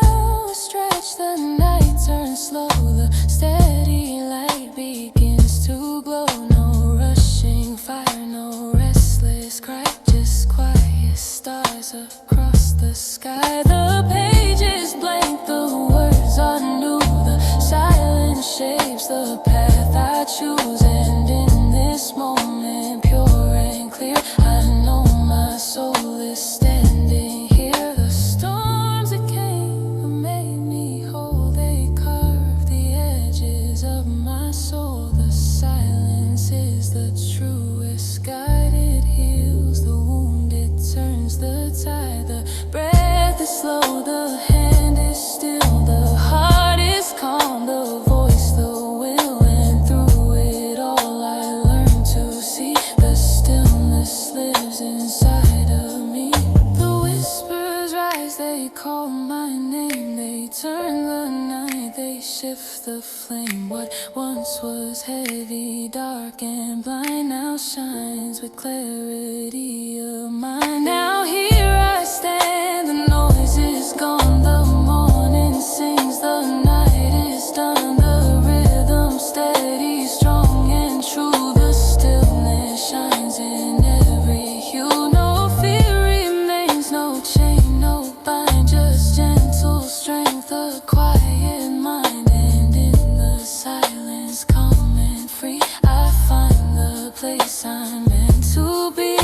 I'll stretch, the night turns slow. The steady light begins to glow. No rushing fire, no restless cry, just quiet stars across the sky. The pages blank, the words are new. The silence shapes the path I choose. And in this moment, pure and clear, I know my soul is standing here. The storms that came have made me whole. They carved the edges of my soul. The silence is the truest guide. It heals the wound, it turns the tide. The breath is slow, the hand is still. The heart is calm, the voice, the will. And through it all I learn to see the stillness lives inside of me. The whispers rise, they call my name. They turn the night, they shift the flame. What once was heavy, dark and blind, now shines with clarity of mind. Now here I stand, the noise is gone. The morning sings, the night is done. The rhythm steady, strong and true. The stillness shines in every hue. No fear remains, no chain, no bind, just gentle strength, a quiet mind. And in the silence, calm and free, I find the place I'm meant to be.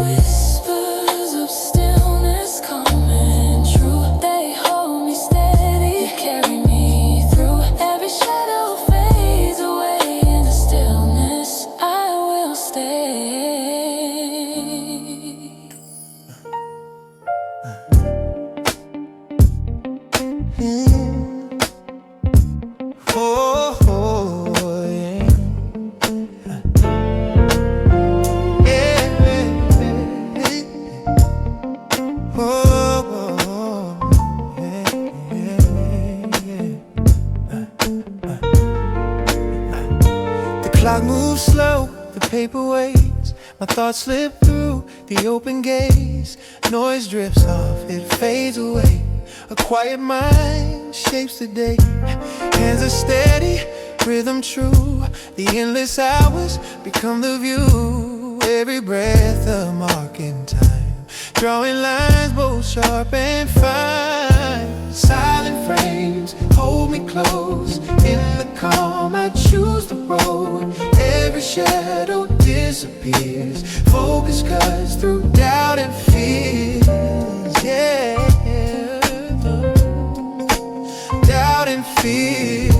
Whispers of stillness, calm and true. They hold me steady, carry me through. Every shadow fades away. In the stillness I will stay. Oh, oh, yeah. clock moves slow, the paper waits. My thoughts slip through the open gaze. Noise drifts off, it fades away. A quiet mind shapes the day. Hands are steady, rhythm true. The endless hours become the view. Every breath a mark in time, drawing lines both sharp and fine. Silent frames hold me close. In the calm I choose the road. Every shadow disappears. Focus cuts through doubt and fears. Yeah, doubt and fear.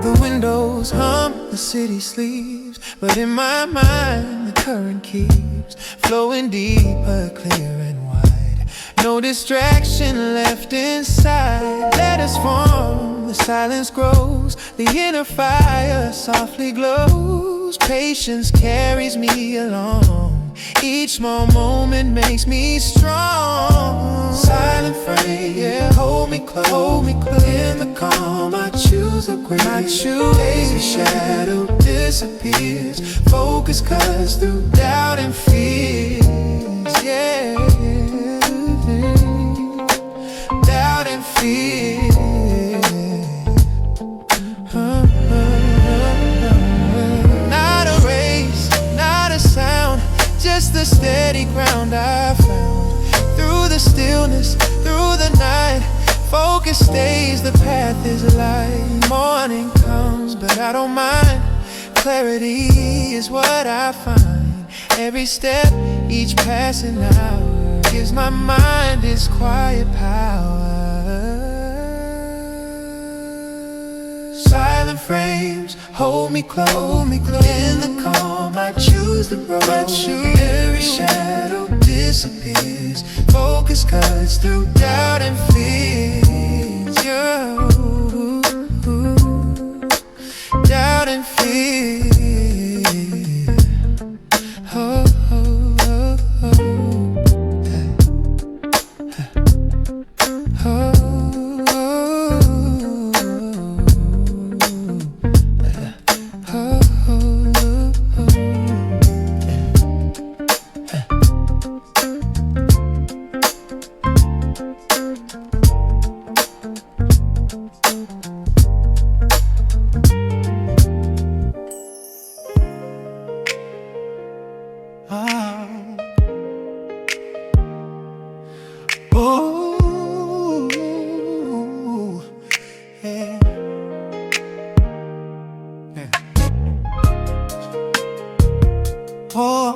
The windows hum, the city sleeps, but in my mind the current keeps flowing deeper, clear and wide. No distraction left inside. Let us form, the silence grows. The inner fire softly glows. Patience carries me along. Each small moment makes me strong. Silent frame, yeah, hold me close, hold me close. In the calm I choose a grace. I choose. Every shadow disappears. Focus cuts through doubt and fears. Yeah, doubt and fear. Not a race, not a sound, just the steady ground I found. Through the stillness, through the night, focus stays, the path is light. Morning comes, but I don't mind. Clarity is what I find. Every step, each passing hour gives my mind its quiet power. Silent frames hold me close, hold me close. In the calm I choose the road. I choose. Every shadow disappears. Focus cuts through doubt and fears. Yeah. Doubt and fear. Oh, oh, oh, oh. Oh.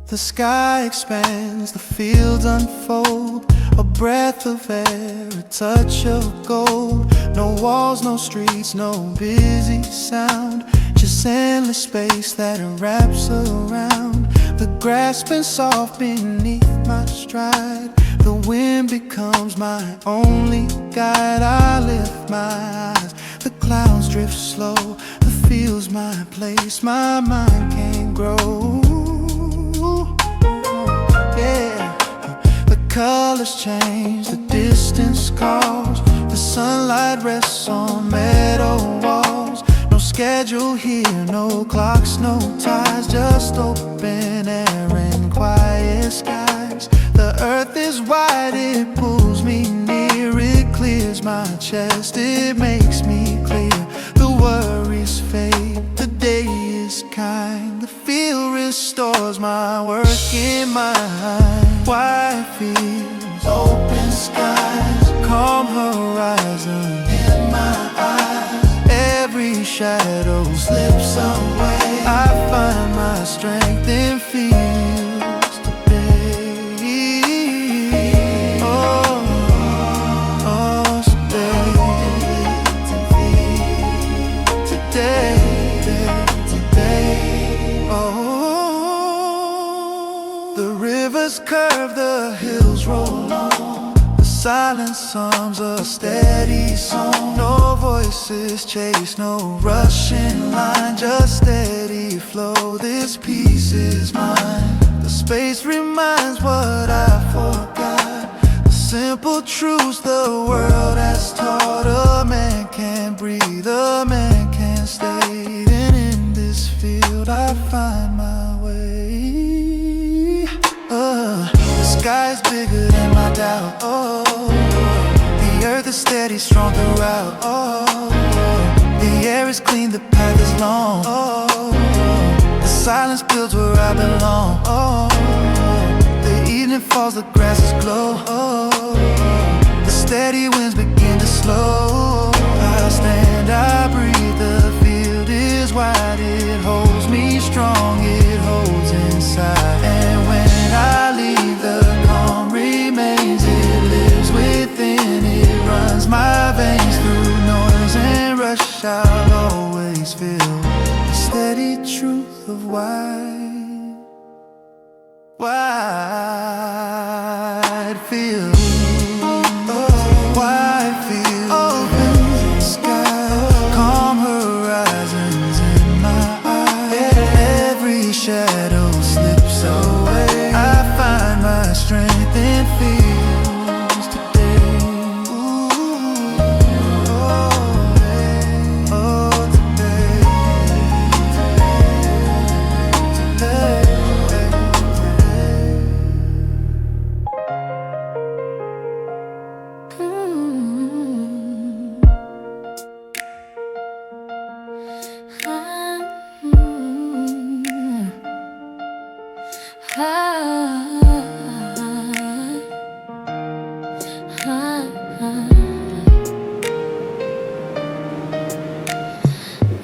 The sky expands, the fields unfold. A breath of air, a touch of gold. No walls, no streets, no busy sound. Just endless space that wraps around. The grass bends soft beneath my stride. The wind becomes my only guide. I lift my eyes, the clouds drift slow. The field's my place, my mind can't grow. The colors change, the distance calls. The sunlight rests on meadow walls. No schedule here, no clocks, no ties. Just open air and quiet skies. The earth is wide, it pulls me near. It clears my chest, it makes me clear. The worries fade, the day is kind. The field restores my working mind. Wide fields, open skies, calm horizon in my eyes. Every shadow slips away. I find my strength in fields today. Oh, oh, today, today, oh. The rivers curve, the hills roll on. The silence hums a steady song. No voices chase, no rushing line. Just steady flow, this peace is mine. The space reminds what I forgot. The Simple truths the world has taught. A man can't breathe, a man can't stay. And in this field I find my way. The sky's bigger than my doubt. Oh, the earth is steady, strong throughout. Oh, the air is clean, the path is long. Oh, the silence builds where I belong. Oh, the evening falls, the grasses glow. Oh, the steady winds begin to slow. I stand, I breathe, the field is wide. It holds me strong, it holds inside. And when I leave, the calm remains. It lives within, it runs my veins. Through noise and rush, I'll always feel the steady truth of wide field. Wide field, open sky, calm horizons in my eyes. Every shadow slips away. I find my strength in fields today. Ooh, oh, today.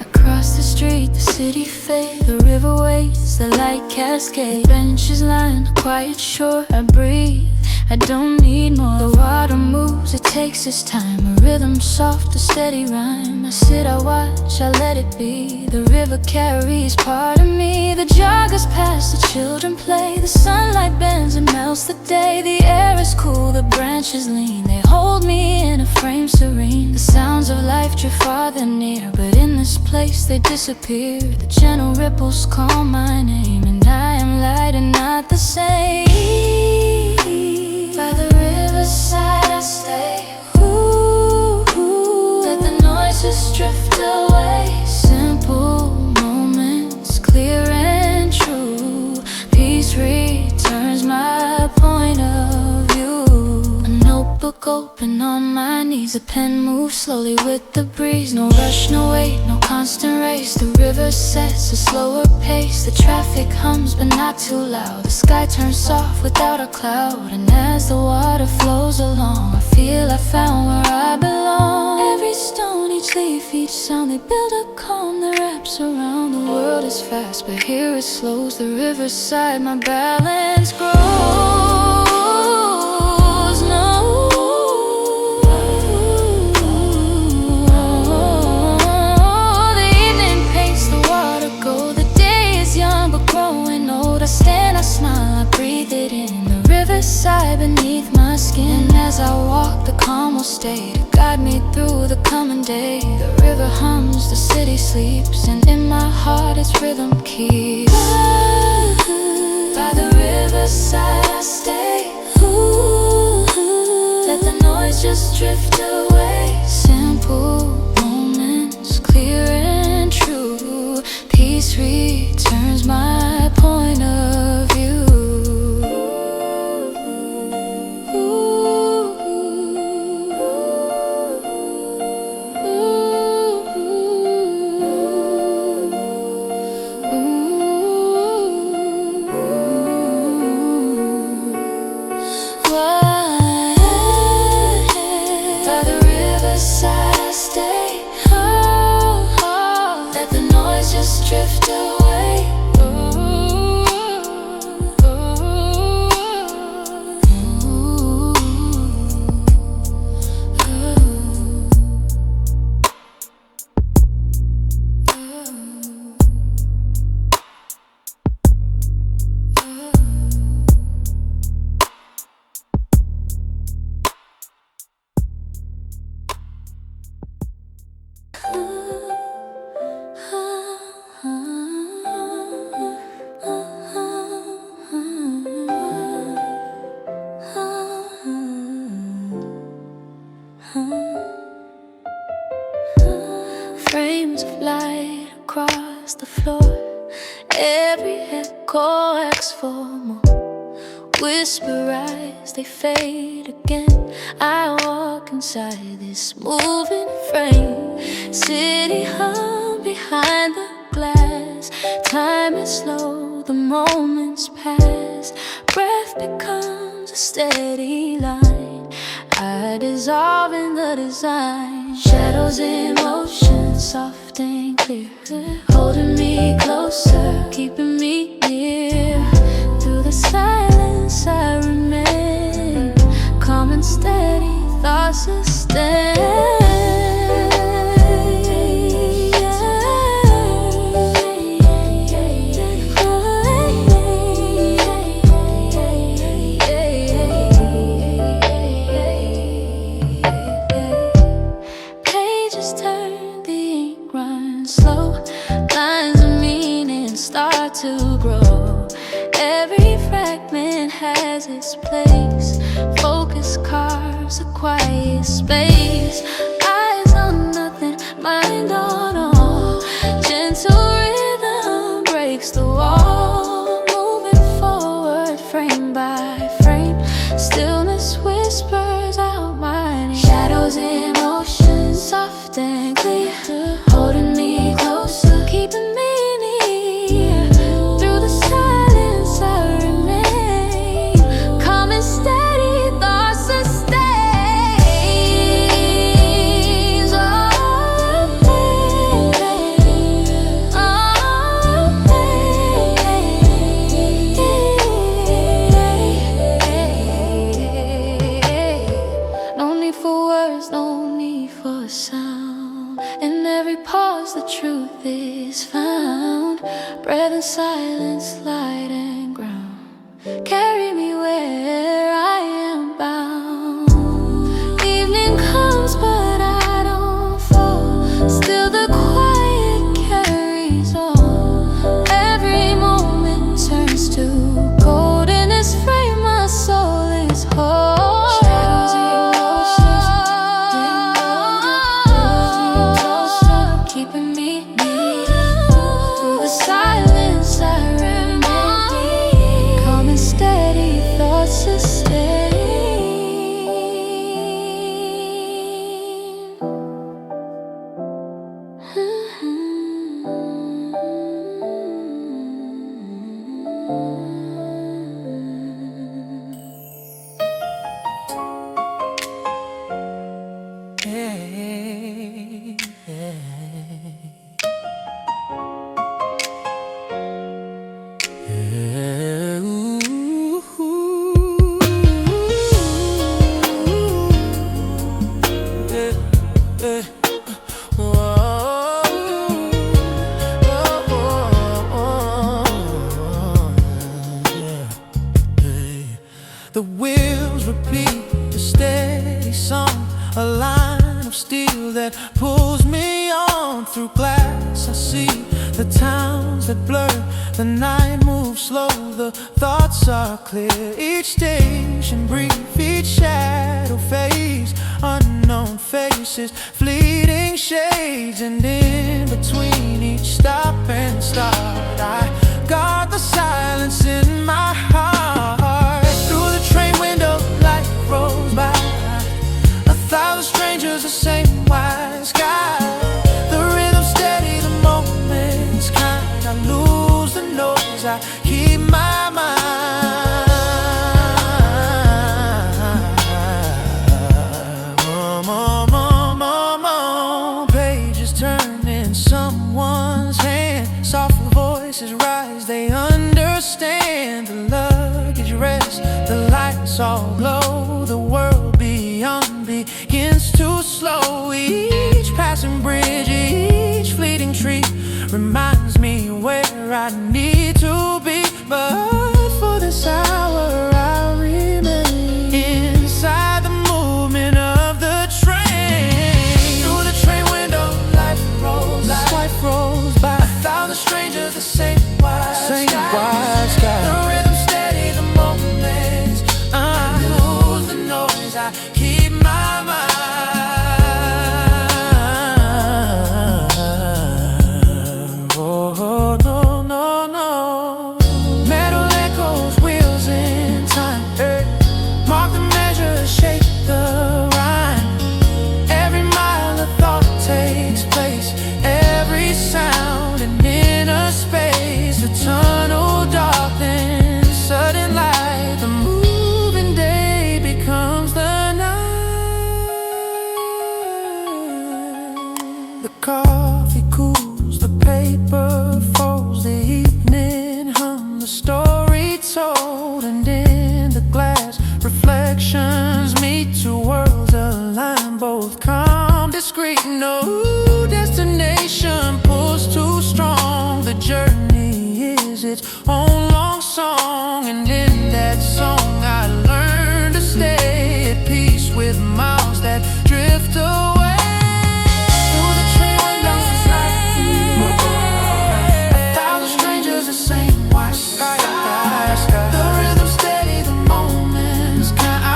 Across the street, the city fade, the river waves, the light cascade. Benches line, a quiet shore, I breathe, I don't need more. The water moves, it takes its time. A rhythm soft, a steady rhyme. I sit, I watch, I let it be. The river carries part of me. The joggers pass, the children play. The sunlight bends and melts the day. The air is cool, the branches lean. They hold me in a frame serene. The sounds of life drift far than near, but in this place they disappear. The gentle ripples call my name, and I am light and not the same. By the riverside I stay. Ooh, let the noises drift away. Simple moments, clear and true. Peace returns my point of view. A notebook open on my knees. A pen moves slowly with the breeze. No rush, no wait, no constant race. The river sets a slower pace. The traffic hums but not too loud. The sky turns soft without a cloud. And as the water flows along, I feel I found where I belong. Every stone, each leaf, each sound, they build a calm that wraps around. The world is fast, but here it slows. The riverside, my balance grows. No, the evening paints the water gold. The day is young but growing old. I stand, I smile, I breathe it in. The riverside beneath my skin. As I walk, the calm will stay to guide me through the coming day. The river hums, the city sleeps, and in my heart its rhythm keeps. By the riverside I stay. Ooh, let the noise just drift away. Simple moments, clear and true. Peace returns my point of view. By the Frames of light across the floor, every echo asks for more. Whisper eyes, they fade again. I walk inside this moving frame. City hung behind the glass. Time is slow, the moments pass. Breath becomes a steady line. I dissolve in the design. Shadows in motion, soft and clear, holding me closer, keeping me near. Through the silence I remain, calm and steady, thoughts sustain. Pages turn, the ink runs slow, lines of meaning start to grow. Every fragment has its place. Focus carves a quiet space. Eyes on nothing, mind on all. Gentle rhythm breaks the wall. Moving forward, frame by frame. Stillness whispers out my name. Shadows in motion, soft and clear, holding me closer, keeping me near. Through the silence I remain, calm and steady, thoughts sustain. No need for words, no need for sound. In every pause the truth is found. Breath and silence, light and ground, carry me where I am bound. Evening comes but I don't fall. Still the quiet carries on. Every moment turns to gold. In this frame my soul is whole. Shadows in motion, keeping me near. Through the silence I remain, calm and steady, thoughts sustain. Hey, yeah. Yeah, ooh, yeah, yeah. Whoa, yeah. Hey. The wheels repeat a steady song, a line of steel that pulls me on. Through glass I see the towns that blur. The night moves slow, the thoughts are clear. Each station brief, each shadow fades. Unknown faces, fleeting shades. And in between each stop and start, I guard the silence in my heart. Through the train window, light rolls by. 1,000 strangers, the same wide sky. The rhythm steady, the moment's kind. I lose the noise, I keep my mind. More pages turn in someone's hand. Soft voices rise, they understand. The luggage rests, the lights all glow. The world beyond begins to slow. Each passing bridge, each fleeting tree reminds me where I need to be. But for this hour I remain inside the movement of the train. Through the train window, life rolls by. 1,000 strangers, the same wide sky. The rhythm steady, the moments. I lose the noise, I keep my mind. its own long song. And in that song I learned to stay at peace with miles that drift away. Through the train windows like a thousand strangers, the same white sky. The rhythm steady, the moments kind. I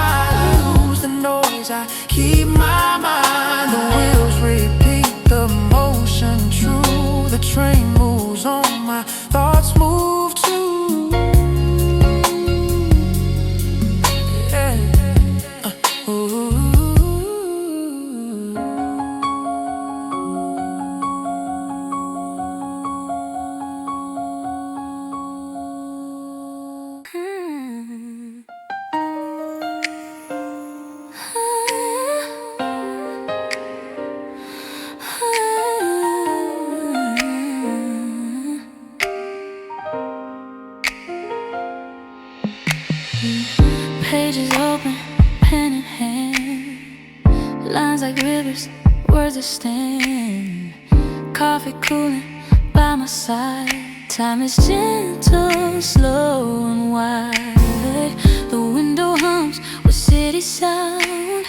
lose the noise, I keep my mind. The wheels repeat the motion true. The train moves on, my thoughts move too. Yeah. Ooh. Pages open, pen in hand, lines like rivers, words that stand. Coffee cooling by my side. Time is gentle, slow and wide. The window hums with city sound,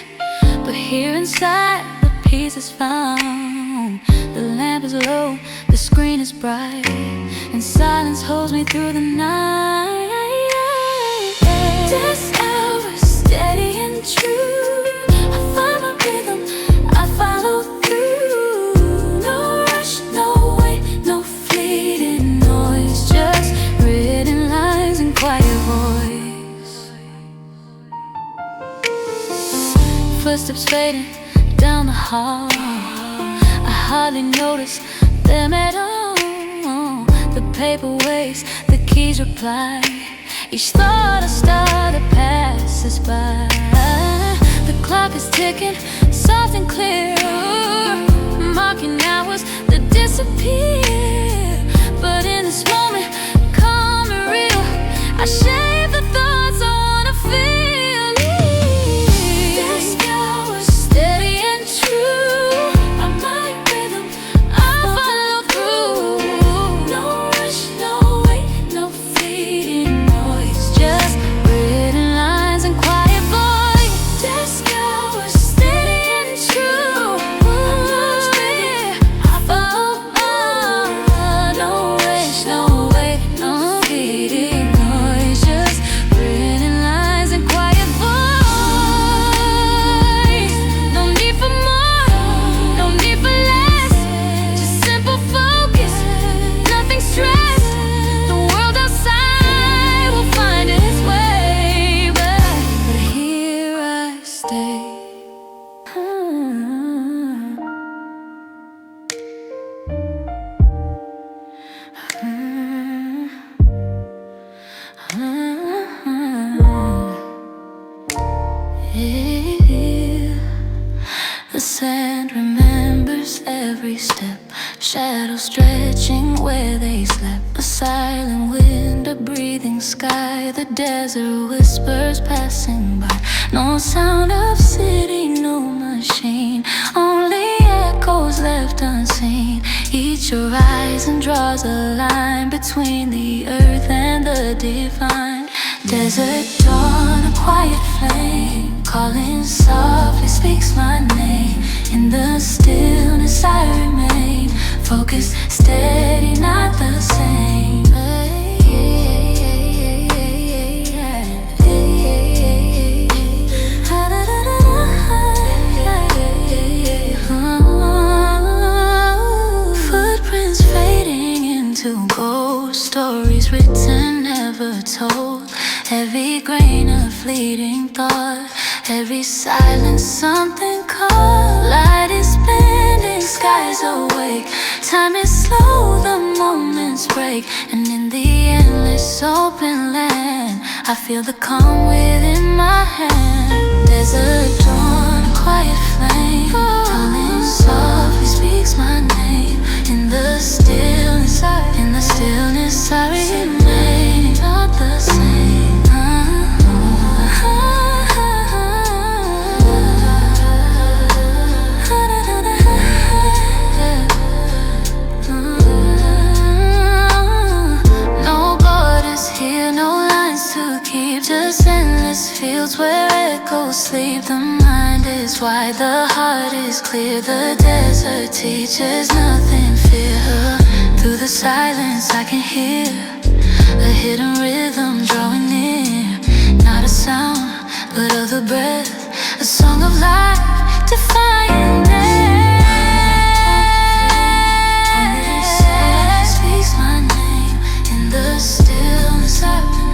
but here inside the peace is found. The lamp is low, the screen is bright, and silence holds me through the night. This hour steady and true. I find my rhythm, I follow through. No rush, no wait, no fleeting noise, just written lines and quiet voice. Footsteps fading down the hall, I hardly notice them at all. The paper waits, the keys reply. Each thought I start to pass us by. The clock is ticking, soft and clear, marking hours that disappear. But in this moment, calm and real, I shape the thoughts I wanna feel. This hour steady and true. I'm my rhythm, I follow through. No rush, no wait, no fleeting noise, just written lines and quiet voice. This hour steady and true. I'm much there, I follow. No rush, no wait, no fleeting noise, just written lines and quiet voice. No need for more, no need for less, just simple focus, nothing stress. The world outside will find its way, but here I stay. The sand remembers every step, shadows stretching where they slept. A silent wind, a breathing sky, the desert whispers passing by. No sound of city, no machine, only echoes left unseen. Each horizon draws a line between the earth and the divine. Desert dawn, a quiet flame, calling softly speaks my name. In the stillness I remain, focused, steady, not the same. Footprints fading into ghost stories written, never told. Every grain a fleeting thought, every silence something called. Light is bending, skies awake. Time is slow, the moments break, and in the endless open land, I feel the calm within my hand. Desert dawn, a quiet flame, calling softly speaks my name. In the stillness, I remain, not the same. No is wide, the heart is clear. The desert teaches nothing fear. Through the silence I can hear a hidden rhythm drawing near. Not a sound, but of the breath, a song of life, defying death. Speaks my name in the stillness I remain.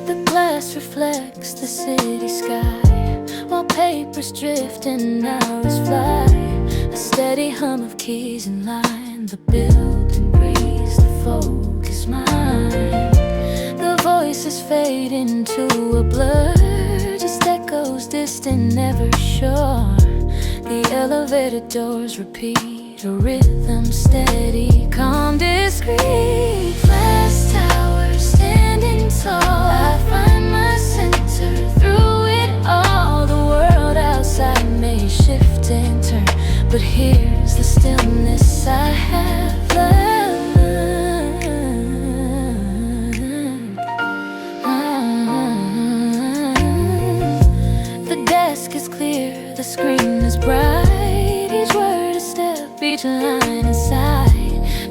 The glass reflects the city sky, while papers drift and hours fly. A steady hum of keys in line. The building breathes, the focus mine. The voices fade into a blur, just echoes distant, never sure. The elevator doors repeat, a rhythm steady, calm, discreet. Glass towers standing tall, I find my center through it all. The world outside may shift and turn, but here's the stillness I have learned. The desk is clear, the screen is bright. Each word a step, each line a sigh.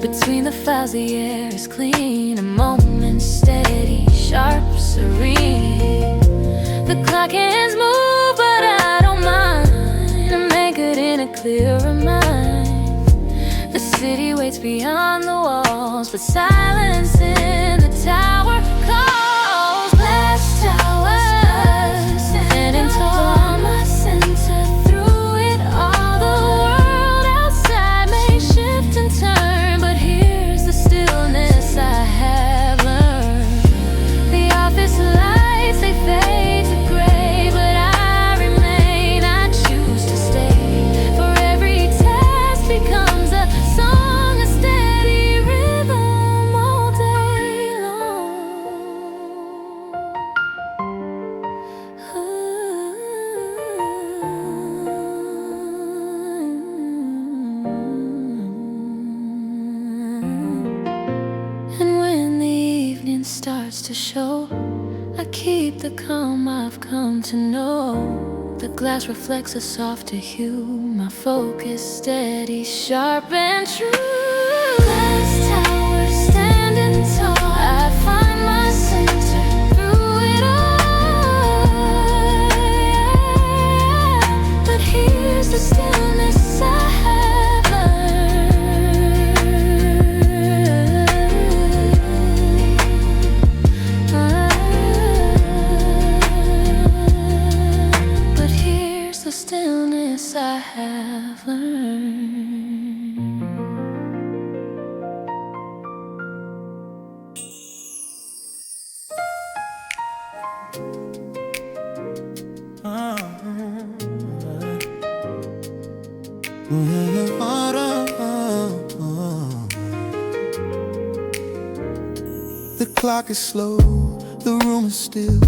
Between the files the air is clean, a moment steady, sharp, serene. The clock hands move, but I don't mind. I'm anchored in a clearer mind. The city waits beyond the walls, but silence in the tower calls. Glass towers standing tall, my center through it all. The world outside may shift and turn, but here's the stillness I have learned. The office lights, they fade to gray, but I remain, I choose to stay. For every task becomes a song, a steady rhythm all day long. And when the evening starts to show, I keep the calm I've come to know. The glass reflects a softer hue, my focus steady, sharp and true. Glass towers standing tall, I find my center through it all. But here's the stillness I have learned. But here's the stillness I have learned. The clock is slow, the room is still.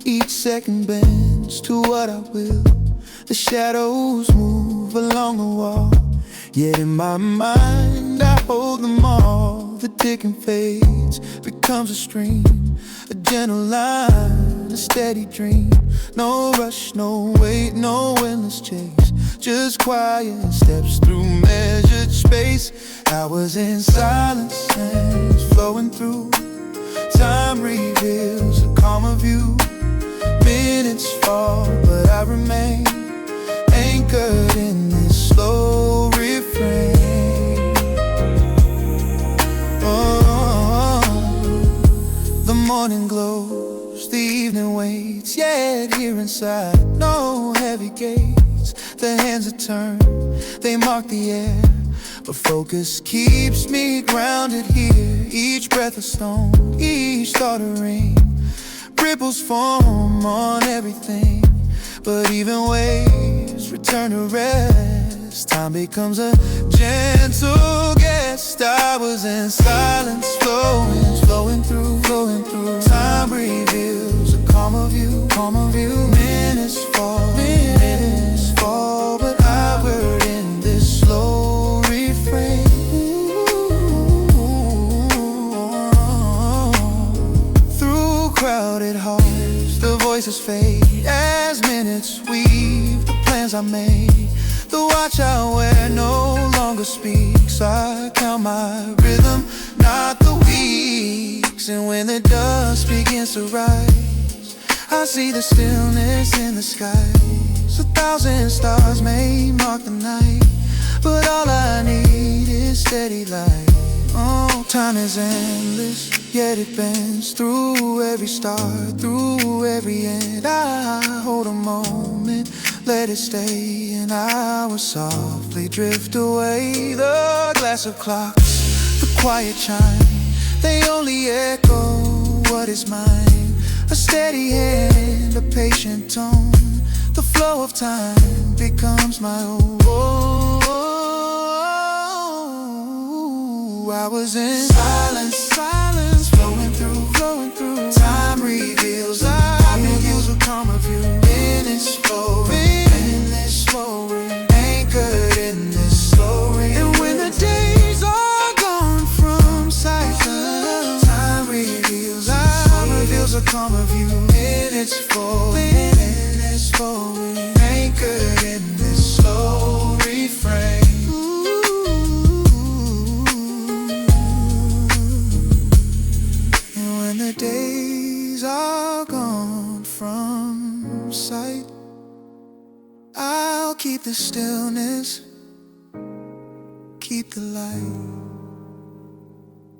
Each second bends to what I will. The shadows move along the wall, yet in my mind I hold them all. The ticking fades, becomes a stream, a gentle line, a steady dream. No rush, no wait, no endless chase, just quiet steps through measured space. Hours in silence, hands flowing through. Time reveals a calmer view. Minutes fall, but I remain anchored in this slow refrain. Oh, the morning glows, the evening waits, yet here inside, no heavy gates. The hands are turned, they mark the air, but focus keeps me grounded here. Each breath a stone, each thought a ring, Ripples form on everything, but even waves return to rest. Time becomes a gentle guest. I was in silence, flowing through. Time reveals a calmer view. Minutes fall, but I word in this slow refrain. Through crowded halls, the voices fade as minutes weave the plans I made. The watch I wear no longer speaks. I count my rhythm, not the weeks. And when the dust begins to rise, I see the stillness in the skies. 1,000 stars may mark the night, but all I need is steady light. Oh, time is endless, yet it bends through every star, through every end. I hold a moment, let it stay, and I will softly drift away. The glass of clocks, the quiet chime, they only echo what is mine. A steady hand, a patient tone, the flow of time becomes my own. I was in silence, flowing through. Time reveals a calmer view. Minutes flowing, anchored in this slow rain. And when the days are gone from sight, time reveals a calmer view. Minutes flowing, anchored in this slow refrain. And when the days are gone from sight, I'll keep the stillness, keep the light.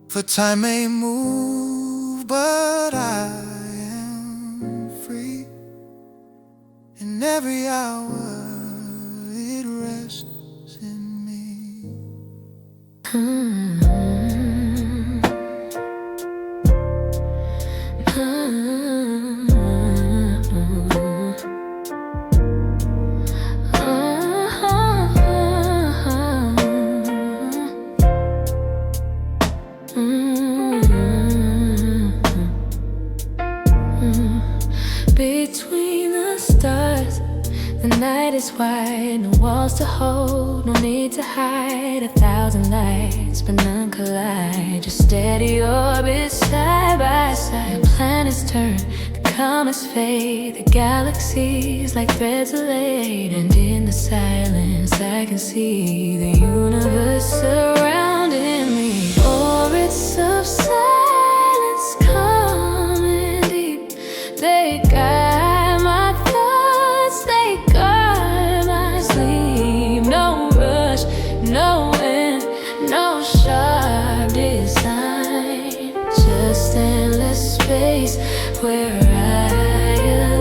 For time may move, but I am free. In every hour it rests in me. Between the stars, the night is wide, no walls to hold, no need to hide. 1,000 lights, but none collide. Just steady orbits side by side. The planets turn, the comets fade, the galaxies like threads are laid. And in the silence I can see the universe surrounding me. Orbits of silence come in deep. They guide my thoughts, they guide my sleep. No rush, no end, no sharp design. Just endless space where I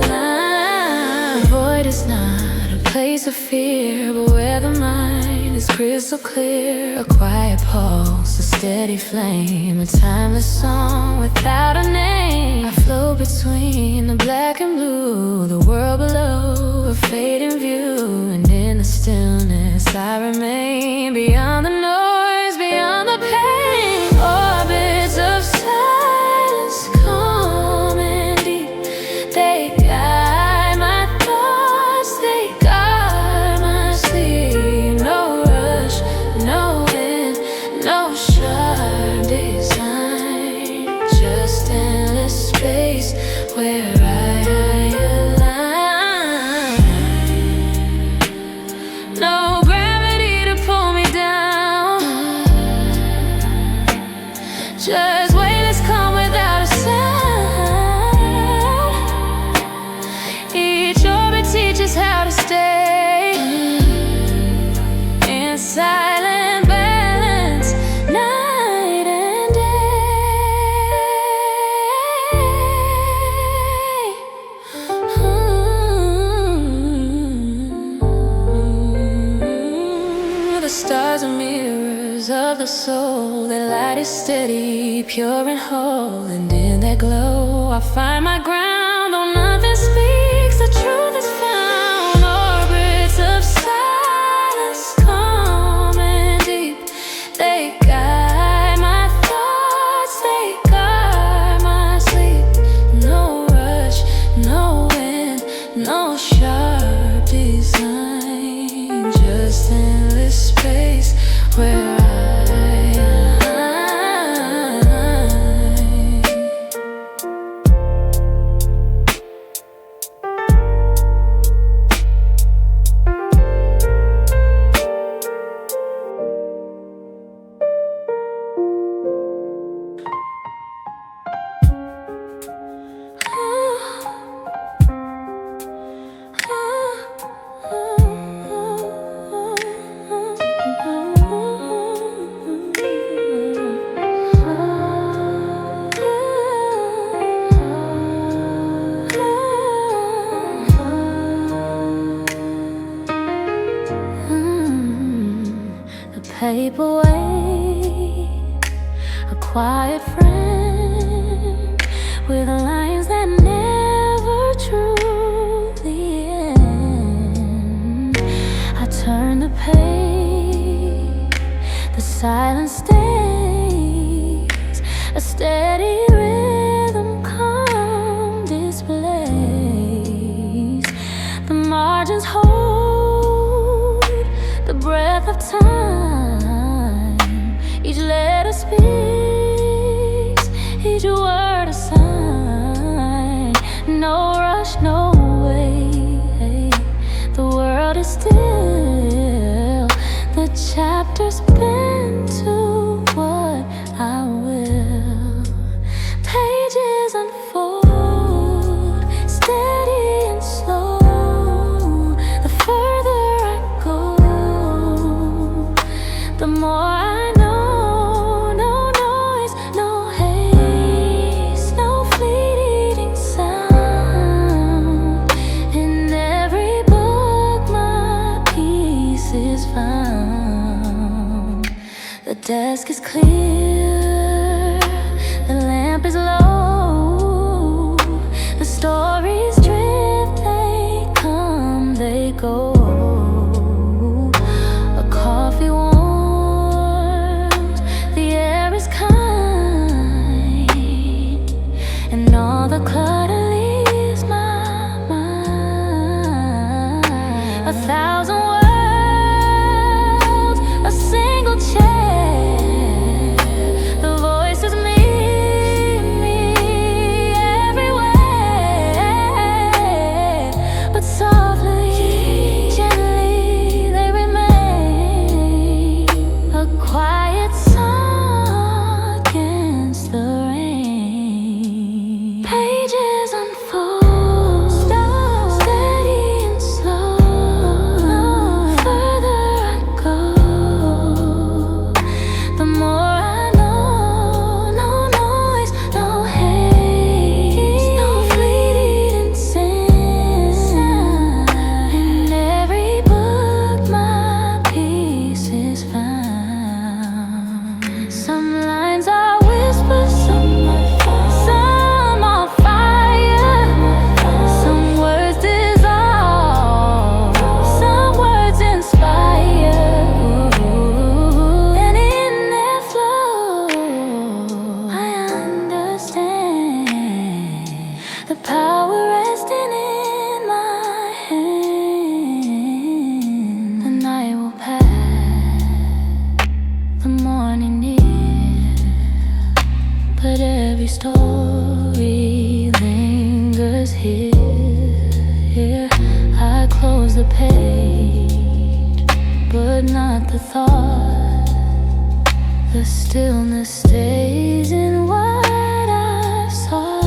align. The void is not a place of fear, but where the mind is crystal clear. A quiet pulse, a steady flame, a timeless song without a name. I float between the black and blue, the world below, a fading view. And in the stillness I remain, beyond the noise, beyond the pain. Orbits of silence come in deep. They guide my thoughts, they guide my sleep. No rush, no end, no sharp design. Just endless space where I align. No gravity to pull me down. Just weightless calm without a sound. Each orbit teaches how to stay in silent balance, night and day. The stars are mirrors of the soul. Their light is steady, pure and whole. And in that glow I find my ground. sharp design, just endless space where paperweight, a quiet friend with lines that never truly end. I turn the page, the silence stays, a steady rhythm calm displays. The margins hold the breath of time. Each letter speaks, each word a sign. No rush, no way. The world is still. The chapters bend to what I will. Pages unfold, steady and slow. The further I go, the more I know. No noise, no haste, no fleeting sound. In every book my peace is found. The desk is clear, the lamp is low. The stories drift, they come, they go. A coffee warms, the air is kind, and all the clutter leaves my mind. 1,000 worlds, a single chair. The voices meet me everywhere, but softly, gently they remain. A quiet song against the rain. Pages unfold, steady and slow. Further I go, the more I know. No noise, no haste, no fleeting sense. In every book my peace is found. Some lines are whispers, some are fire. Some words dissolve, some words inspire. And in their flow I understand the power resting in my hand. The night will pass, the morning near, but every story lingers here. I close the page, but not the thought. The stillness stays in what I've sought.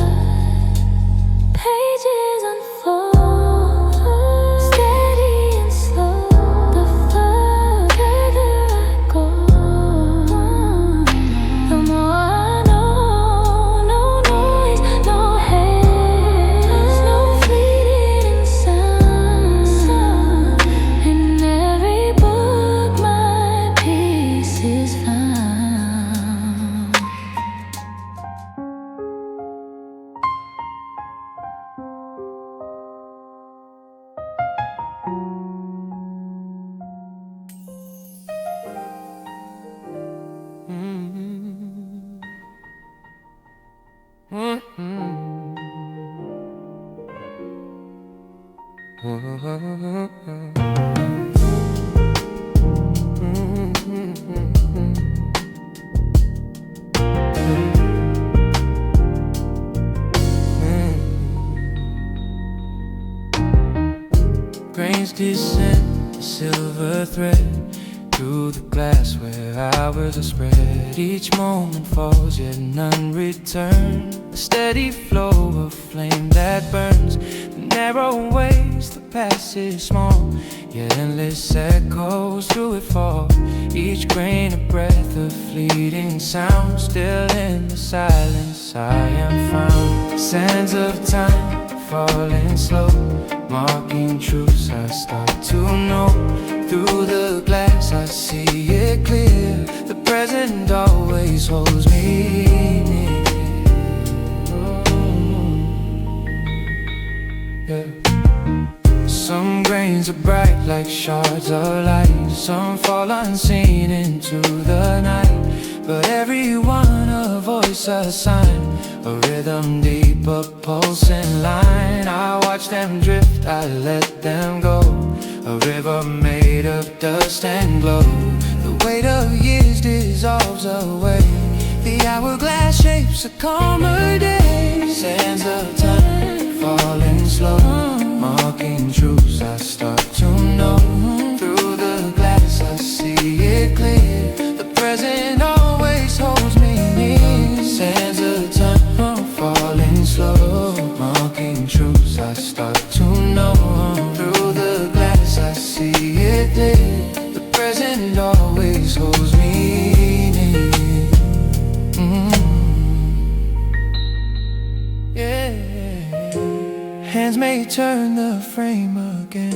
Pages unfold, steady and slow. The further I go, the more I know. No noise, no haste, no fleeting sound. In every book my peace is found. Grains descend, a silver thread through the glass where hours are spread. Each moment falls, yet none return. A steady flow of flame that burns. The narrow ways the past is small, yet endless echoes through it fall. Each grain a breath of fleeting sound. Still in the silence I am found. Sands of time falling slow, marking truths I start to know. Through the glass I see it clear. The present always holds me near. Yeah. Some grains are bright like shards of light. Some fall unseen into the night. But every one a voice, a sign, a rhythm deep, a pulsing line. I watch them drift, I let them go. A river made of dust and glow. The weight of years dissolves away. The hourglass shapes a calmer day. Sands of time falling slow, marking truths I start to know. Through the glass I see it clear. The present always holds me near. Sands of time falling slow, marking truths I start to know. Through the glass I see it clear. The present always holds me near. Yeah. Hands may turn the frame again,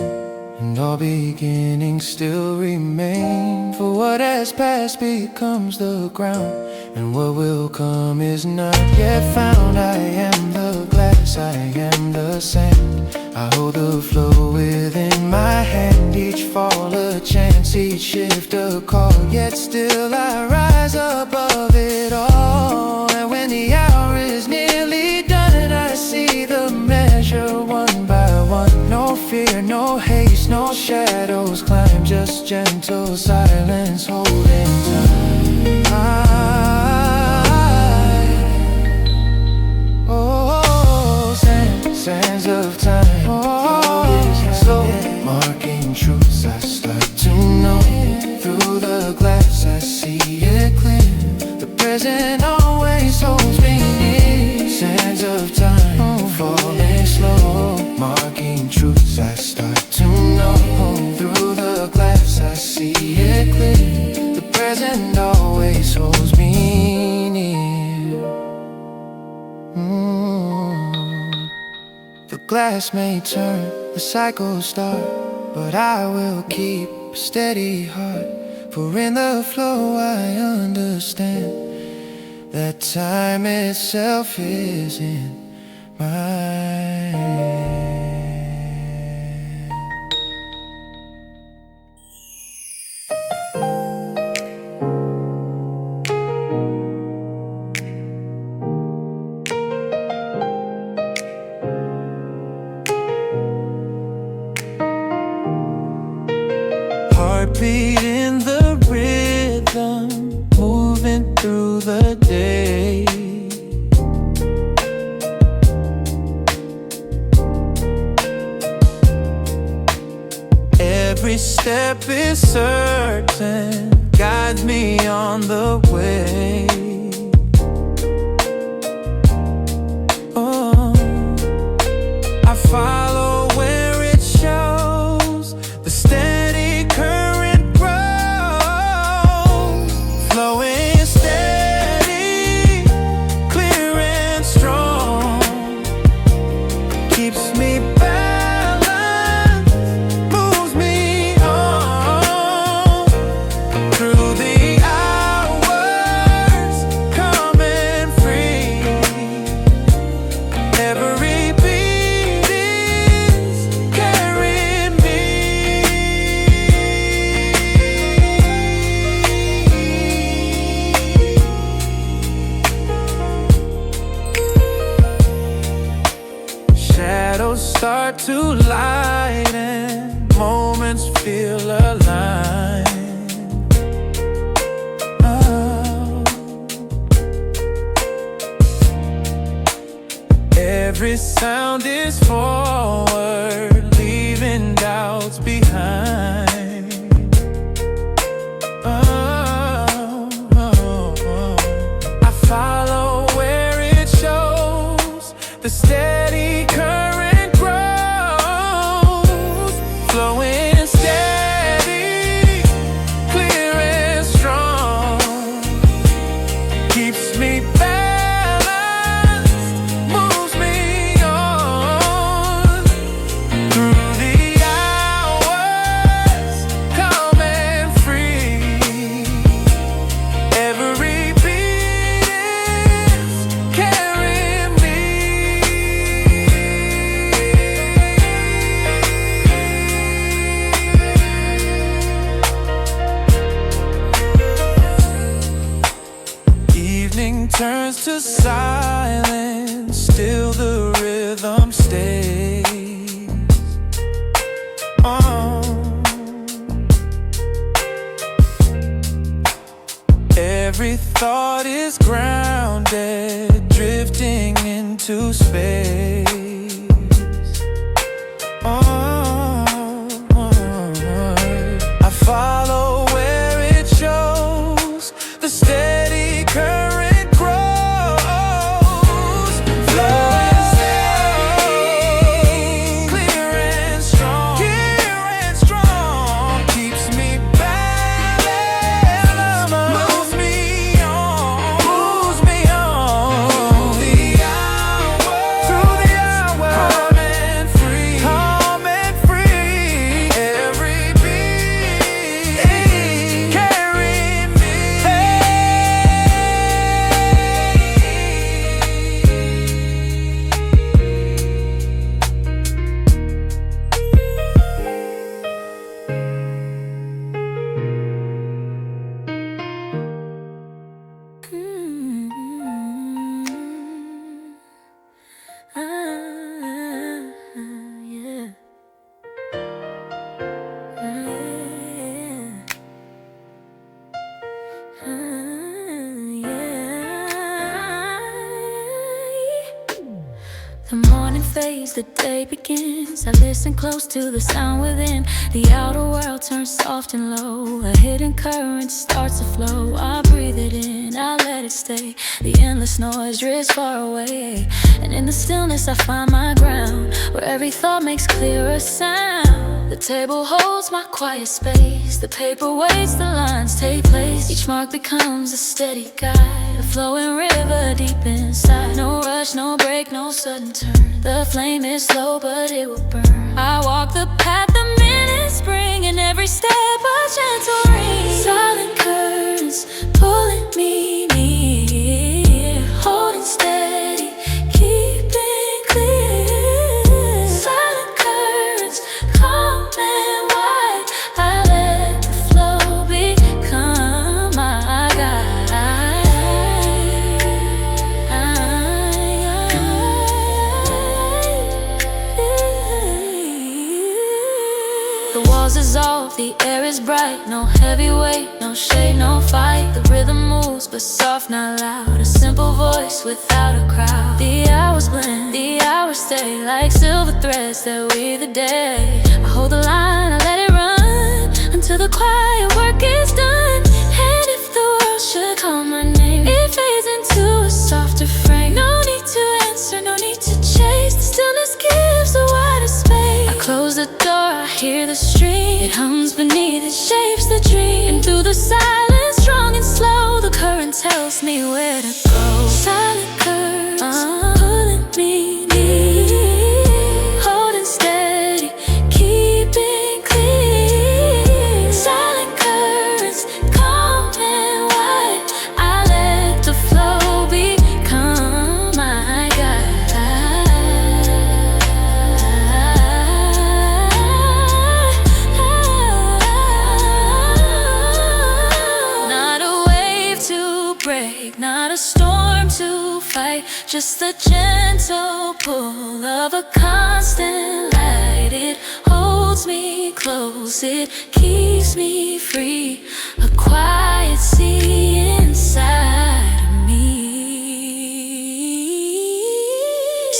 and all beginnings still remain. For what has passed becomes the ground, and what will come is not yet found. I am the glass, I am the sand. I hold the flow within my hand. Each fall a chance, each shift a call. Yet still I rise above it all. And when the hour is nearly done, I see the measure one by one. No fear, no haste, no shadows climb. Just gentle silence holding time. Sands of time, slow, marking truths I start to know. Through the glass I see it clear. The present always holds me near. Sands of time, falling slow, marking truths I start to know. Through the glass I see it clear. The present always holds me near. The glass may turn, the cycle start, but I will keep a steady heart. For in the flow I understand that time itself is in my hand. Heartbeat in the rhythm, moving through the day. Every step is certain, guides me on the way. Oh, I follow where it shows. The steady current grows, flowing steady, clear and strong. Keeps me balanced, moves me on. Through the hours ground is forward, leaving doubts behind. I follow where it shows, the steady current grows, flowing steady, clear and strong, keeps me balanced, moves me on through the hours, calm and free. Every beat is carrying me. Evening turns to silence, still the rhythm stays on. Every thought is grounded, drifting into space. I follow where it shows, the steady current grows, flowing steady, clear and strong, keeps me balanced, moves me on through the hours, calm and free. Every beat carrying me. Yeah. The morning fades, the day begins. I listen close to the sound within. The outer world turns soft and low. A hidden current starts to flow. I breathe it in, I let it stay. The endless noise drifts far away, and in the stillness I find my ground, where every thought makes clearer sound. The table holds my quiet space. The paper waits, the lines take place. Each mark becomes a steady guide, a flowing river deep inside. No rush, no break, no sudden turn. The flame is slow, but it will burn. I walk the path the minutes bring, and every step a gentle ring. Silent currents pulling me near, holding steady, keeping clear. Silent currents, calm and wide. I let the flow become my guide. The walls dissolve, the air is bright. No heavy weight, no shade, no fight. The rhythm moves, but soft, not loud. A simple voice without a crowd. The hours blend, the hours stay, like silver threads that weave the day. I hold the line, I let it run until the quiet work is done. And if the world should call my name, it fades into a softer frame. No need to answer, no need to chase. The stillness gives a wider space. I close the door, I hear the stream. It hums beneath, it shapes the dream. And through the silence, strong and slow, the current tells me where to go. Silent currents pulling me near, holding steady, keeping clear. Silent currents, calm and wide. I let the flow become my guide. Not a wave to break, not a storm to fight, just the gentle pull of a constant light. It holds me close, it keeps me free. A quiet sea inside of me.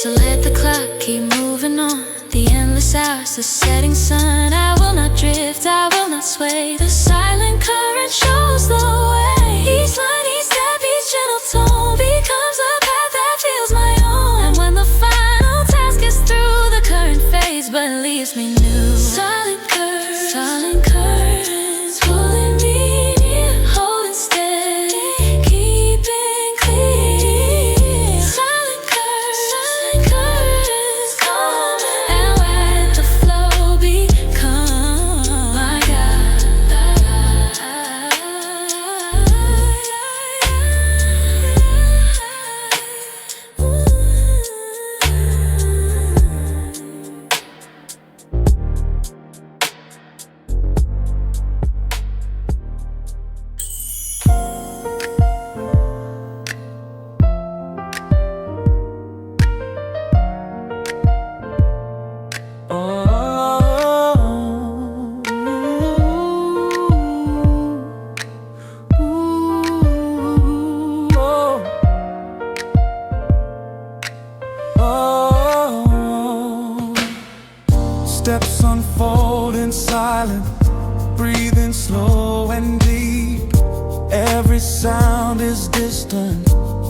So let the clock keep moving. 6 hours, the setting sun. I will not drift, I will not sway. The silent current shows the way. Each line, each step, each gentle tone becomes a path that feels my own. And when the final task is through, the current fades but leaves me new. Silent currents pulling me near, holding steady, keeping clear. Silent currents come and let the flow become my guide. Steps unfold in silence, breathing slow and deep. Every sound is distant,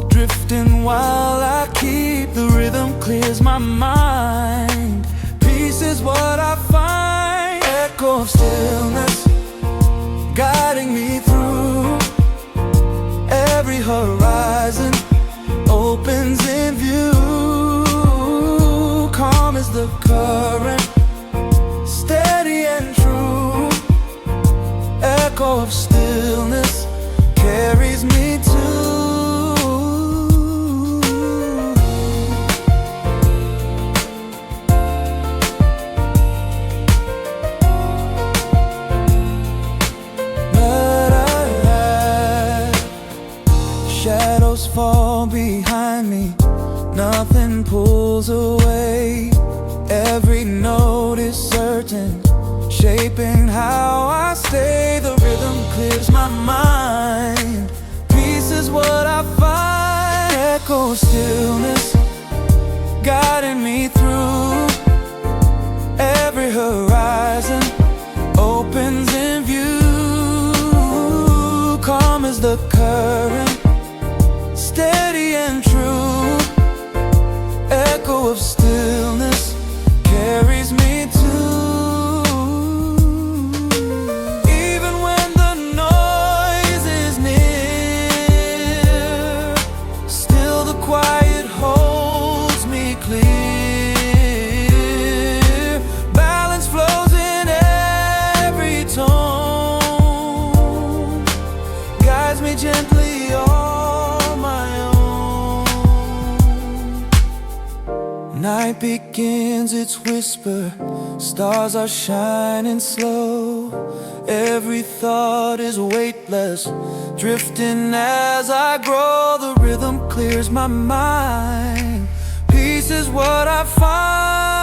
drifting while I keep. The rhythm clears my mind, peace is what I find. Echo of stillness, guiding me through. Every horizon opens in view. Calm as the current, steady and true. Echo of stillness carries me to shadows fall behind me, nothing pulls away. Every note is certain, shaping how I stay. The rhythm clears my mind, peace is what I find. Echo stillness, guiding me through. Every horizon opens in view. Calm as the current, steady and true. Echo of stillness carries me to. Even when the noise is near, still the quiet holds me clear. Balance flows in every tone, guides me gently on my own. Night begins its whisper, stars are shining slow. Every thought is weightless, drifting as I grow. The rhythm clears my mind, peace is what I find.